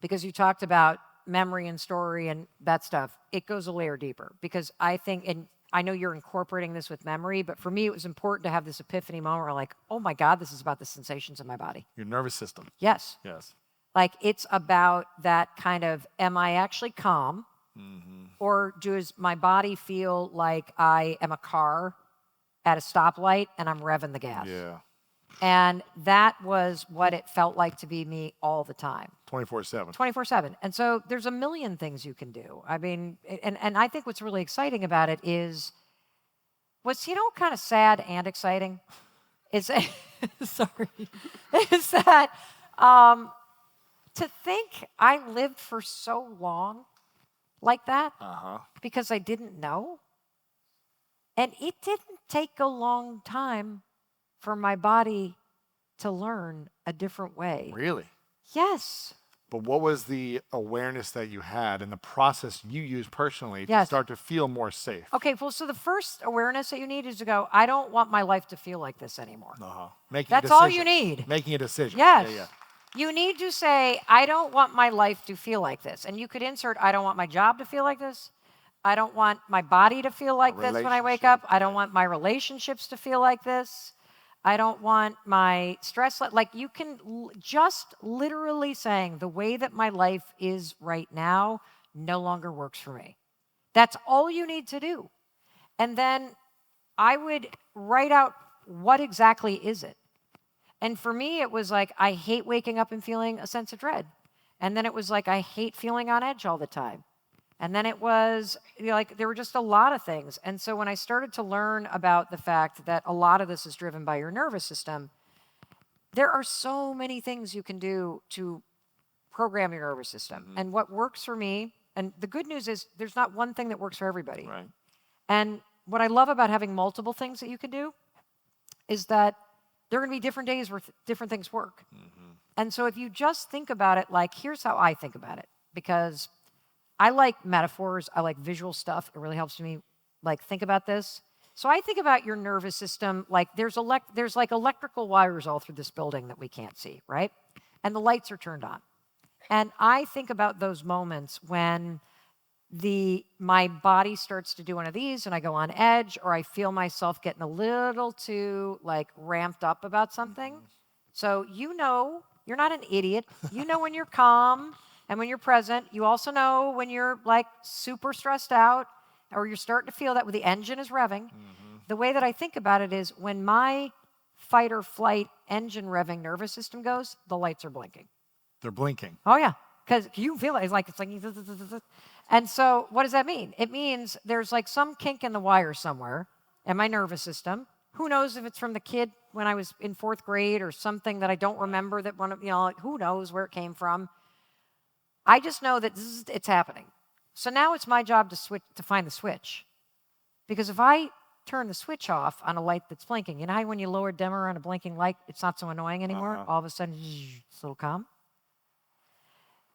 because you talked about memory and story and that stuff, it goes a layer deeper, because I think, and I know you're incorporating this with memory, but for me, it was important to have this epiphany moment where like, oh my God, this is about the sensations in my body. Your nervous system. Yes. Yes. Like it's about that kind of, am I actually calm? Mm-hmm. Or does my body feel like I am a car at a stoplight and I'm revving the gas? Yeah. And that was what it felt like to be me all the time. 24/7. 24/7. And so there's a million things you can do. I mean, and I think what's really exciting about it is, what's, kind of sad and exciting is, sorry, is that to think I lived for so long like that because I didn't know. And it didn't take a long time for my body to learn a different way. Really? Yes. But what was the awareness that you had and the process you used personally to Yes. start to feel more safe? Okay, well, so the first awareness that you need is to go, I don't want my life to feel like this anymore. Making That's a all decision. you need. Making a decision. Yes. Yeah. You need to say, I don't want my life to feel like this. And you could insert, I don't want my job to feel like this. I don't want my body to feel like this when I wake up. I don't want my relationships to feel like this. I don't want my stress. Like you can just literally saying the way that my life is right now no longer works for me. That's all you need to do. And then I would write out what exactly is it. And for me, it was like, I hate waking up and feeling a sense of dread. And then it was like, I hate feeling on edge all the time. And then it was like, there were just a lot of things. And so when I started to learn about the fact that a lot of this is driven by your nervous system, there are so many things you can do to program your nervous system. Mm-hmm. And what works for me, and the good news is there's not one thing that works for everybody. Right. And what I love about having multiple things that you can do is that there are going to be different days where different things work. Mm-hmm. And so if you just think about it like, here's how I think about it, because I like metaphors. I like visual stuff. It really helps me like think about this. So I think about your nervous system like there's like electrical wires all through this building that we can't see, right? And the lights are turned on. And I think about those moments when my body starts to do one of these and I go on edge, or I feel myself getting a little too like ramped up about something. So you know, you're not an idiot. You know when you're calm. And when you're present, you also know when you're like super stressed out or you're starting to feel that when the engine is revving. Mm-hmm. The way that I think about it is when my fight or flight engine revving nervous system goes, the lights are blinking. They're blinking. Oh yeah, because you feel it. It's like, and so what does that mean? It means there's like some kink in the wire somewhere in my nervous system. Who knows if it's from the kid when I was in 4th grade or something that I don't remember that one of, like, who knows where it came from. I just know that it's happening. So now it's my job to find the switch. Because if I turn the switch off on a light that's blinking, you know how when you lower dimmer on a blinking light, it's not so annoying anymore? All of a sudden, it's a little calm.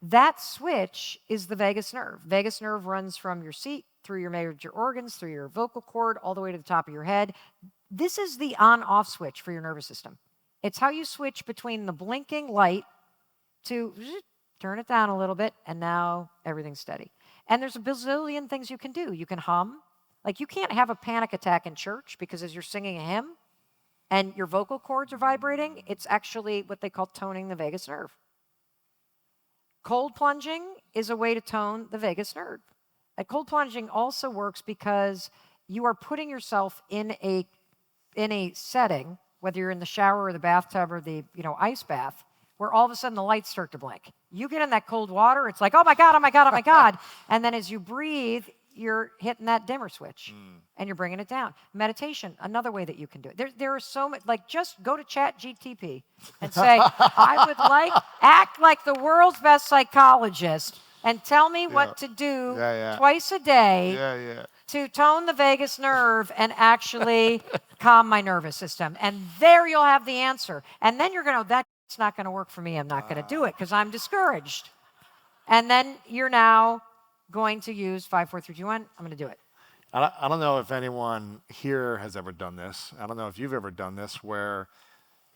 That switch is the vagus nerve. Vagus nerve runs from your seat, through your major organs, through your vocal cord, all the way to the top of your head. This is the on-off switch for your nervous system. It's how you switch between the blinking light to turn it down a little bit, and now everything's steady. And there's a bazillion things you can do. You can hum. Like you can't have a panic attack in church because as you're singing a hymn and your vocal cords are vibrating, it's actually what they call toning the vagus nerve. Cold plunging is a way to tone the vagus nerve. And cold plunging also works because you are putting yourself in a setting, whether you're in the shower or the bathtub or the ice bath, where all of a sudden the lights start to blink. You get in that cold water, it's like, oh my God, oh my God, oh my God. And then as you breathe, you're hitting that dimmer switch and you're bringing it down. Meditation, another way that you can do it. There are so many, like just go to ChatGTP and say, I would act like the world's best psychologist and tell me what to do twice a day to tone the vagus nerve and actually calm my nervous system. And there you'll have the answer. And then you're going to, that's not going to work for me. I'm not going to do it because I'm discouraged. And then you're now going to use 5, 4, 3, 2, 1. I'm going to do it. I don't know if anyone here has ever done this. I don't know if you've ever done this where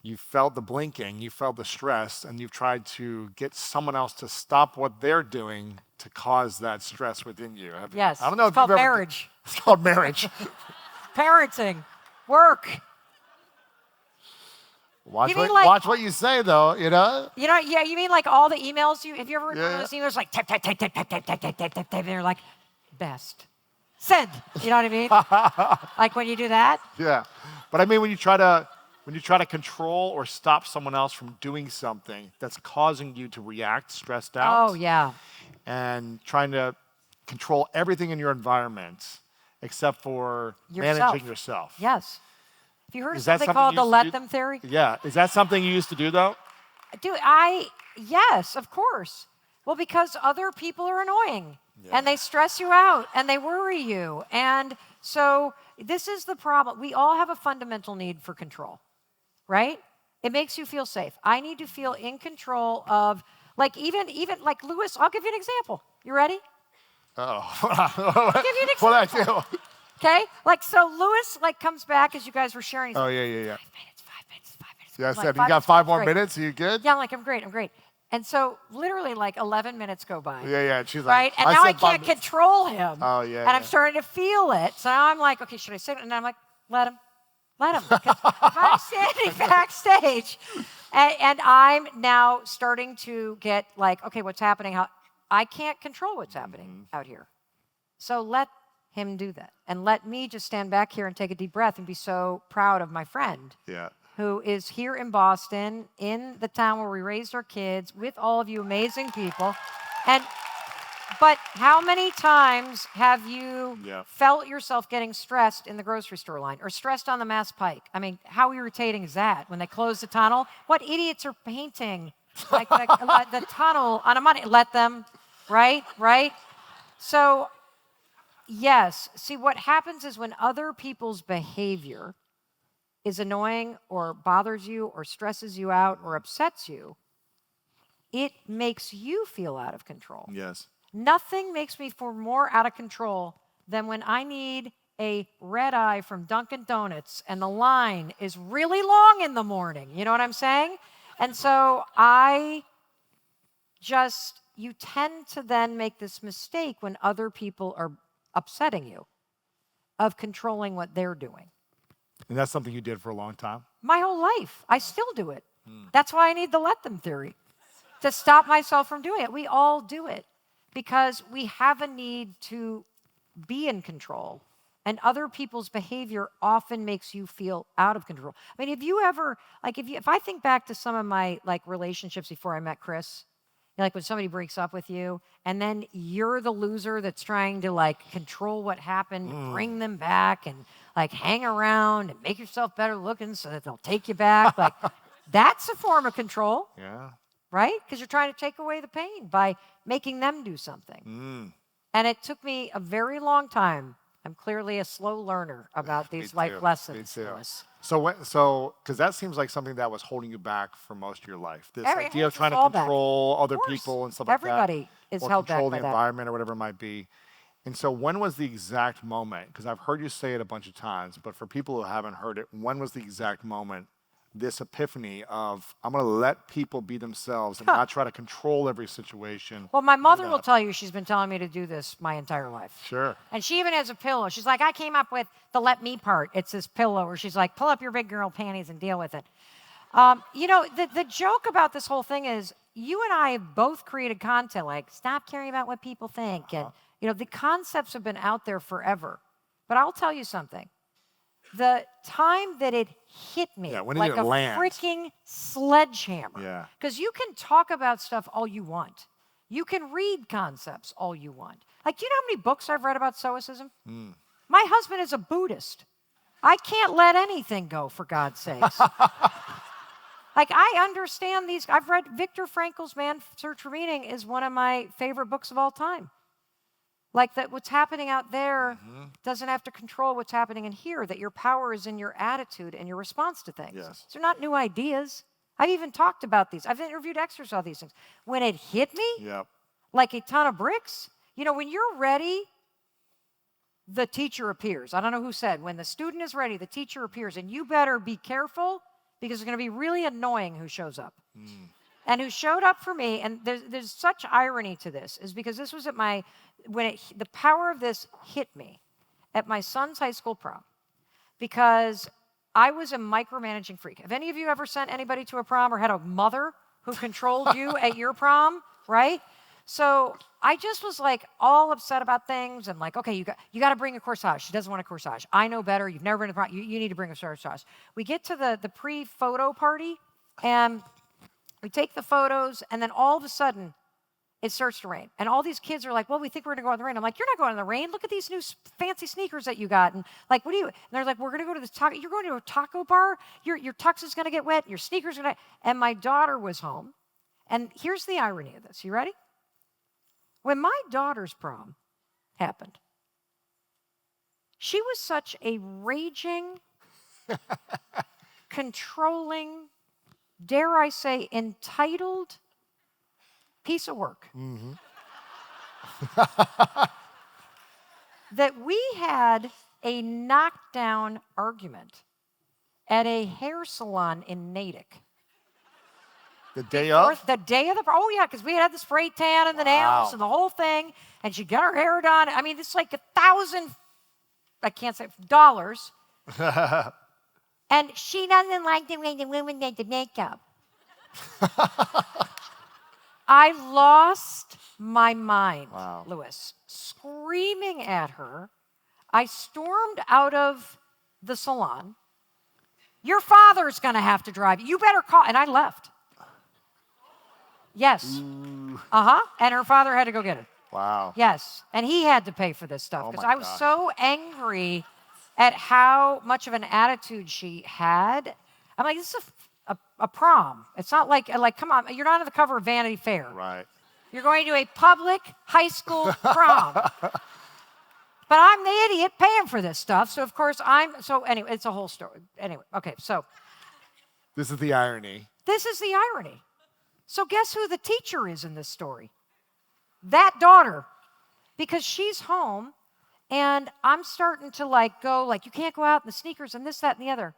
you felt the blinking, you felt the stress, and you've tried to get someone else to stop what they're doing to cause that stress within you. Yes. I don't know it's if called you've ever, marriage. It's called marriage. Parenting. Work. Watch what you say, though, Yeah, you mean like all the emails have you ever read one of those emails like type, and they're like, best. Send. You know what I mean? Like when you do that? Yeah. But I mean when you try to control or stop someone else from doing something that's causing you to react stressed out. Oh, yeah. And trying to control everything in your environment except for managing yourself. Yes. Have you heard of something called the let them theory? Yeah. Is that something you used to do, though? Yes, of course. Well, because other people are annoying and they stress you out and they worry you. And so this is the problem. We all have a fundamental need for control, right? It makes you feel safe. I need to feel in control of, like, even like Lewis, I'll give you an example. You ready? Oh. I'll give you an example. What I do? Okay? Like, so Lewis, like, comes back as you guys were sharing. He's oh, like, yeah. 5 minutes. Yeah, I I'm said, like, you got 5 more great. minutes? Are you good? Yeah, I'm like, I'm great. And so literally like 11 minutes go by. Yeah. She's Right? like, And now I said can't Bob- control him. Oh, yeah, And I'm yeah. starting to feel it. So now I'm like, okay, should I sit? And I'm like, let him. Let him. Because if I'm standing backstage and I'm now starting to get like, okay, what's happening? How I can't control what's happening out here. So let him do that. And let me just stand back here and take a deep breath and be so proud of my friend. Yeah. Who is here in Boston, in the town where we raised our kids, with all of you amazing people. But how many times have you felt yourself getting stressed in the grocery store line or stressed on the Mass Pike? I mean, how irritating is that when they close the tunnel? What idiots are painting like the tunnel on a Monday? Let them, right? So, yes. See, what happens is when other people's behavior is annoying or bothers you or stresses you out or upsets you, it makes you feel out of control. Yes. Nothing makes me feel more out of control than when I need a red eye from Dunkin' Donuts and the line is really long in the morning. You know what I'm saying? And so you tend to then make this mistake when other people are upsetting you of controlling what they're doing. And that's something you did for a long time? My whole life. I still do it. That's why I need the let them theory, to stop myself from doing it. We all do it because we have a need to be in control, and other people's behavior often makes you feel out of control. I mean, have you ever, like, if I think back to some of my like relationships before I met Chris, you know, like when somebody breaks up with you, and then you're the loser that's trying to like control what happened, bring them back, and like hang around and make yourself better looking so that they'll take you back. Like, that's a form of control. Yeah. Right? Because you're trying to take away the pain by making them do something. And it took me a very long time. I'm clearly a slow learner about these life lessons. Me too. So, because that seems like something that was holding you back for most of your life. This idea of trying to control other people and stuff like that. Everybody is held back by that. Or control the environment or whatever it might be. And so when was the exact moment? Because I've heard you say it a bunch of times, but for people who haven't heard it, when was the exact moment, this epiphany of, I'm going to let people be themselves and not try to control every situation? Well, my mother will tell you she's been telling me to do this my entire life. Sure. And she even has a pillow. She's like, I came up with the let me part. It's this pillow where she's like, pull up your big girl panties and deal with it. You know, the joke about this whole thing is you and I have both created content like, stop caring about what people think. And, you know, the concepts have been out there forever. But I'll tell you something. The time that it hit me like a freaking sledgehammer. Yeah. Because you can talk about stuff all you want. You can read concepts all you want. Like, do you know how many books I've read about Stoicism? My husband is a Buddhist. I can't let anything go, for God's sakes. Like, I understand these. I've read Viktor Frankl's Man's Search for Meaning is one of my favorite books of all time. Like that what's happening out there doesn't have to control what's happening in here, that your power is in your attitude and your response to things. Yes. These are not new ideas. I've even talked about these. I've interviewed experts on these things. When it hit me, like a ton of bricks, you know, when you're ready, the teacher appears. I don't know who said, when the student is ready, the teacher appears. And you better be careful because it's going to be really annoying who shows up. And who showed up for me, and there's such irony to this, is because this was at the power of this hit me at my son's high school prom, because I was a micromanaging freak. Have any of you ever sent anybody to a prom or had a mother who controlled you at your prom, right? So I just was like all upset about things and like, okay, you got to bring a corsage. She doesn't want a corsage. I know better. You've never been to prom. You need to bring a corsage. We get to the pre-photo party, and we take the photos, and then all of a sudden, it starts to rain. And all these kids are like, well, we think we're going to go in the rain. I'm like, you're not going in the rain. Look at these new fancy sneakers that you got. And like, what do you? And they're like, we're going to go to this taco. You're going to a taco bar? Your tux is going to get wet. Your sneakers are going to. And my daughter was home. And here's the irony of this. You ready? When my daughter's prom happened, she was such a raging, controlling, dare I say, entitled piece of work. That we had a knockdown argument at a hair salon in Natick. The day of? The day of the prom. Oh, yeah, because we had the spray tan and the nails and the whole thing. And she got her hair done. I mean, it's like $1,000, I can't say, dollars. And she doesn't like the way the women make the makeup. I lost my mind, Louis, screaming at her. I stormed out of the salon. Your father's going to have to drive you. You better call. And I left. Yes. Uh-huh. And her father had to go get it. Wow. Yes. And he had to pay for this stuff because I was so angry at how much of an attitude she had. I'm like, this is a prom. It's not like, come on, you're not on the cover of Vanity Fair. Right. You're going to a public high school prom. But I'm the idiot paying for this stuff. So, of course, anyway, it's a whole story. Anyway, okay, so. This is the irony. This is the irony. So guess who the teacher is in this story? That daughter. Because she's home, and I'm starting to go, you can't go out in the sneakers and this, that, and the other.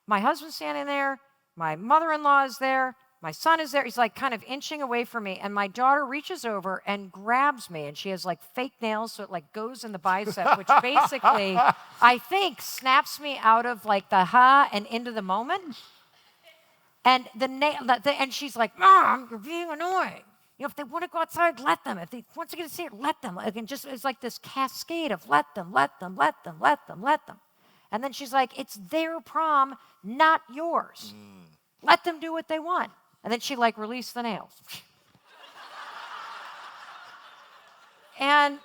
My husband's standing there. My mother-in-law is there. My son is there. He's kind of inching away from me. And my daughter reaches over and grabs me. And she has fake nails, so it goes in the bicep, which basically, I think, snaps me out of the ha and into the moment. And and she's like, Mom, you're being annoying. If they want to go outside, let them. If they want to get to see it, let them. And just it's like this cascade of let them, let them, let them, let them, let them. And then she's like, it's their prom, not yours. Let them do what they want. And then she released the nails. And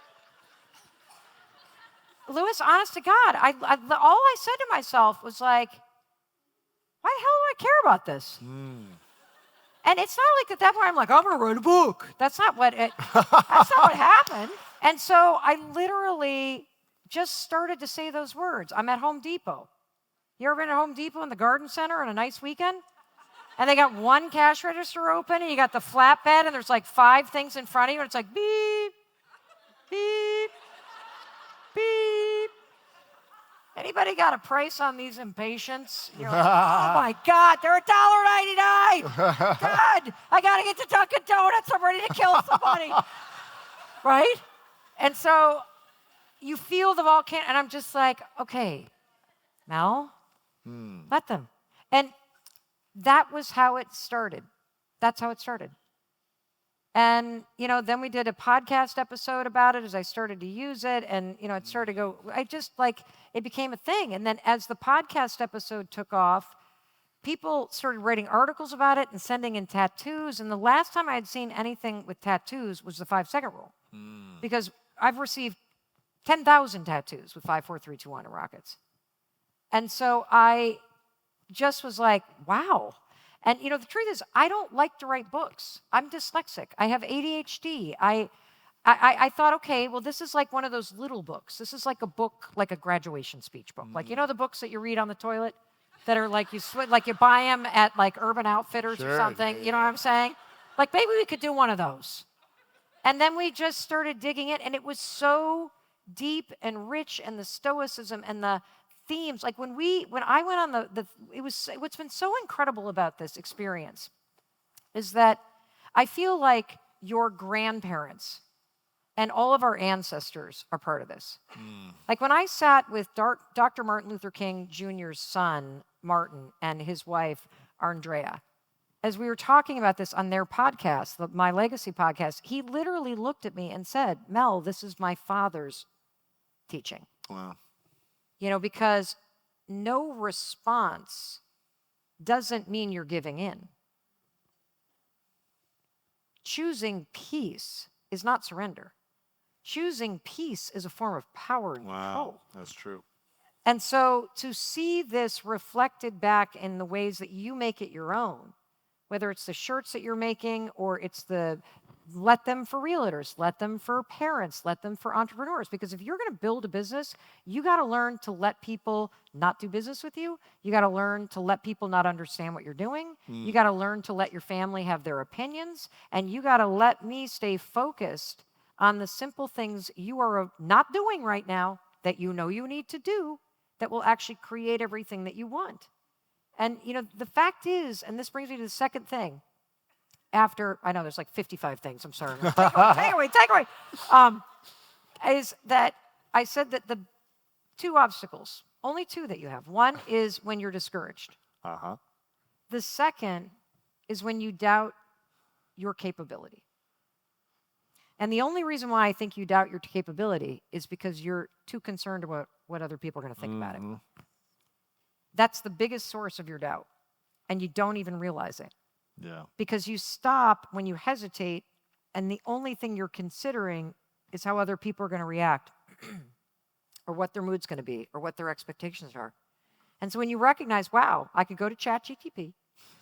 Louis, honest to God, all I said to myself was why the hell do I care about this? And it's not at that point I'm I'm going to write a book. That's not what happened. And so I literally just started to say those words. I'm at Home Depot. You ever been at Home Depot in the garden center on a nice weekend? And they got one cash register open, and you got the flatbed, and there's 5 things in front of you, and it's beep, beep, beep. Anybody got a price on these impatients? You're like, oh my God, they're $1.99. God, I got to get to Dunkin' Donuts. I'm ready to kill somebody. Right? And so you feel the volcano, and I'm just okay, Mel, let them. And that was how it started. That's how it started. And, then we did a podcast episode about it as I started to use it. And, it started to go, it became a thing. And then as the podcast episode took off, people started writing articles about it and sending in tattoos. And the last time I had seen anything with tattoos was the 5-second rule. Because I've received 10,000 tattoos with 5, 4, 3, 2, 1 and rockets. And so I just was wow. And, the truth is, I don't like to write books. I'm dyslexic. I have ADHD. I thought, okay, well, this is one of those little books. This is a book, a graduation speech book. The books that you read on the toilet that are you buy them at Urban Outfitters or something. You know what I'm saying? Maybe we could do one of those. And then we just started digging it, and it was so deep and rich, and the stoicism and the themes. When I went on what's been so incredible about this experience is that I feel your grandparents and all of our ancestors are part of this. When I sat with Dr. Martin Luther King Jr.'s son, Martin, and his wife, Andrea, as we were talking about this on their podcast, My Legacy podcast, he literally looked at me and said, Mel, this is my father's teaching. Wow. Because no response doesn't mean you're giving in. Choosing peace is not surrender. Choosing peace is a form of power and control. That's true. And so to see this reflected back in the ways that you make it your own, whether it's the shirts that you're making or it's let them for realtors, let them for parents, let them for entrepreneurs. Because if you're going to build a business, you got to learn to let people not do business with you. You got to learn to let people not understand what you're doing. You got to learn to let your family have their opinions. And you got to let me stay focused on the simple things you are not doing right now that you know you need to do that will actually create everything that you want. And, the fact is, and this brings me to the second thing, after, I know there's like 55 things, I'm sorry. Take away. Is that I said that the 2 obstacles, only 2 that you have. One is when you're discouraged. Uh-huh. The second is when you doubt your capability. And the only reason why I think you doubt your capability is because you're too concerned about what other people are going to think about it. That's the biggest source of your doubt, and you don't even realize it. Yeah. Because you stop when you hesitate, and the only thing you're considering is how other people are going to react, or what their mood's going to be, or what their expectations are. And so when you recognize, wow, I could go to ChatGPT,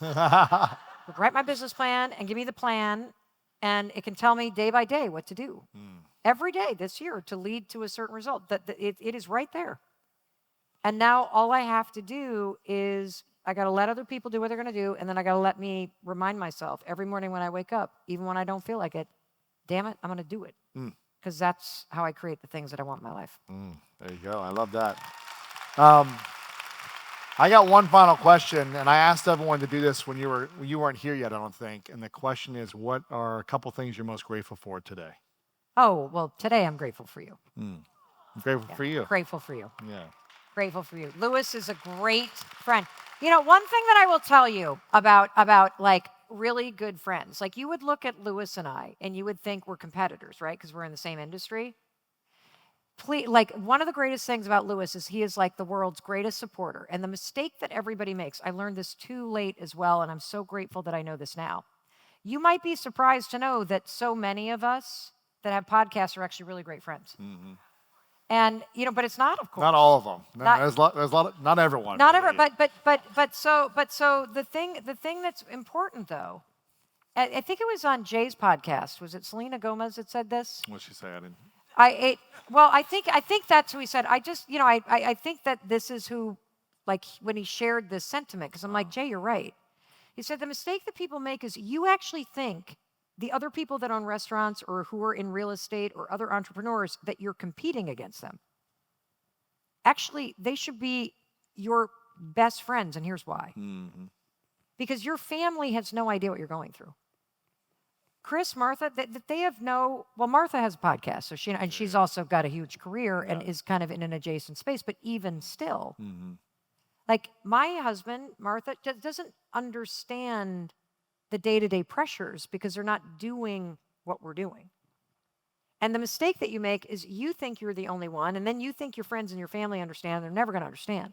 write my business plan, and give me the plan, and it can tell me day by day what to do. Every day this year to lead to a certain result. That it is right there. And now all I have to do is I got to let other people do what they're going to do, and then I got to let me remind myself every morning when I wake up, even when I don't feel like it, damn it, I'm going to do it. Because that's how I create the things that I want in my life. There you go. I love that. I got one final question, and I asked everyone to do this when you weren't here yet, I don't think. And the question is, what are a couple things you're most grateful for today? Oh, well, today I'm grateful for you. I'm grateful for you. Grateful for you. Yeah. Grateful for you. Lewis is a great friend. You know, one thing that I will tell you about like really good friends, like you would look at Lewis and I, and you would think we're competitors, right? Because we're in the same industry. Please, like one of the greatest things about Lewis is he is like the world's greatest supporter. And the mistake that everybody makes, I learned this too late as well, and I'm so grateful that I know this now. You might be surprised to know that so many of us that have podcasts are actually really great friends. And you know, but it's not, of course. Not all of them. No, there's a lot. Not everyone. Not everyone. But so the thing that's important though, I think it was on Jay's podcast. Was it Selena Gomez that said this? What'd she say? I didn't. I think that's who he said. I think that this is who, like when he shared this sentiment, because I'm like, Jay, you're right. He said the mistake that people make is you actually think the other people that own restaurants or who are in real estate or other entrepreneurs that you're competing against them. Actually, they should be your best friends, and here's why. Because your family has no idea what you're going through. Chris, Martha, they have Martha has a podcast, so she's also got a huge career and is kind of in an adjacent space, but even still, like my husband, Martha, doesn't understand the day-to-day pressures because they're not doing what we're doing. And the mistake that you make is you think you're the only one, and then you think your friends and your family understand, they're never going to understand.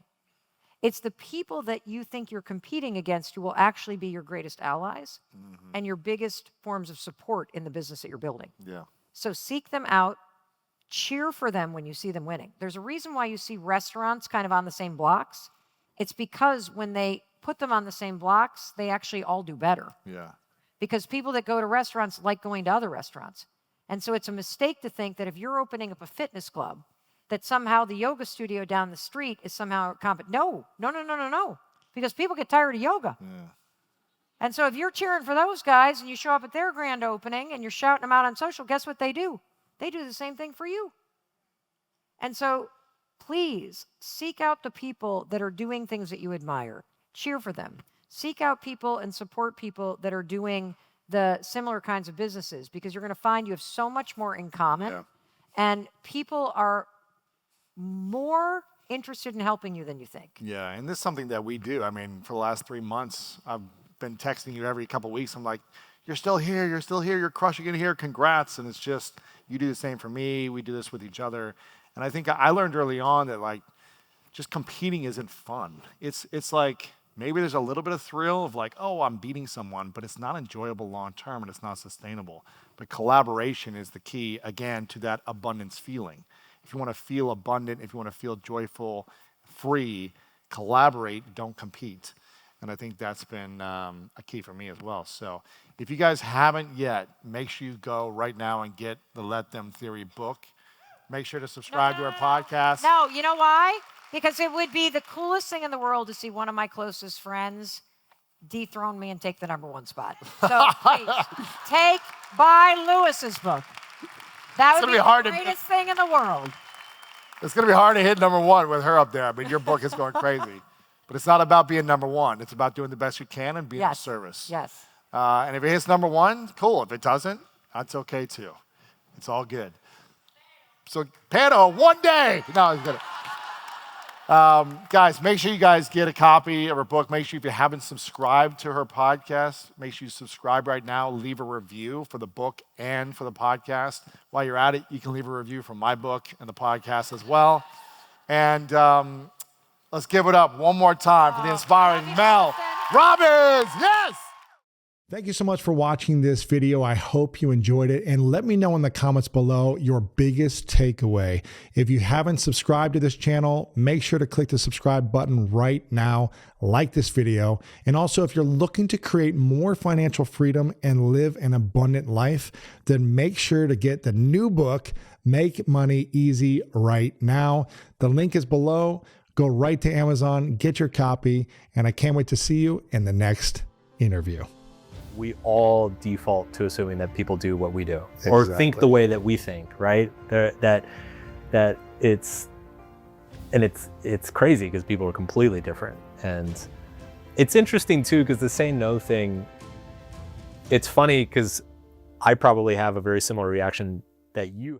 It's the people that you think you're competing against who will actually be your greatest allies and your biggest forms of support in the business that you're building. Yeah. So seek them out, cheer for them when you see them winning. There's a reason why you see restaurants kind of on the same blocks. It's because when they put them on the same blocks, they actually all do better. Yeah. Because people that go to restaurants like going to other restaurants. And so it's a mistake to think that if you're opening up a fitness club, that somehow the yoga studio down the street is somehow No. Because people get tired of yoga. Yeah. And so if you're cheering for those guys and you show up at their grand opening and you're shouting them out on social, guess what they do? They do the same thing for you. And so please seek out the people that are doing things that you admire. Cheer for them. Seek out people and support people that are doing the similar kinds of businesses because you're going to find you have so much more in common. Yeah. And people are more interested in helping you than you think. Yeah, and this is something that we do. I mean, for the last 3 months, I've been texting you every couple of weeks. I'm like, you're still here, you're crushing it here, congrats. And it's just, you do the same for me, we do this with each other. And I think I learned early on that like, just competing isn't fun. It's like, maybe there's a little bit of thrill of like, oh, I'm beating someone, but it's not enjoyable long term and it's not sustainable. But collaboration is the key, again, to that abundance feeling. If you want to feel abundant, if you want to feel joyful, free, collaborate, don't compete. And I think that's been a key for me as well. So if you guys haven't yet, make sure you go right now and get the Let Them Theory book. Make sure to subscribe to our podcast. No, you know why? Because it would be the coolest thing in the world to see one of my closest friends dethrone me and take the #1 spot. So please, buy Lewis's book. That would be the greatest thing in the world. It's going to be hard to hit #1 with her up there. I mean, your book is going crazy. But it's not about being #1. It's about doing the best you can and being of service. Yes. And if it hits number 1, cool. If it doesn't, that's okay too. It's all good. So, Pano, one day. No, it's good. Guys, make sure you guys get a copy of her book. Make sure if you haven't subscribed to her podcast, make sure you subscribe right now. Leave a review for the book and for the podcast. While you're at it, you can leave a review for my book and the podcast as well. And let's give it up one more time for the inspiring Mel Robbins. Yes! Thank you so much for watching this video. I hope you enjoyed it, and let me know in the comments below your biggest takeaway. If you haven't subscribed to this channel, make sure to click the subscribe button right now, like this video. And also, if you're looking to create more financial freedom and live an abundant life, then make sure to get the new book, Make Money Easy, right now. The link is below. Go right to Amazon, get your copy, and I can't wait to see you in the next interview. We all default to assuming that people do what we do or think the way that we think, right? That it's crazy because people are completely different. And it's interesting too, because the say no thing, it's funny because I probably have a very similar reaction that you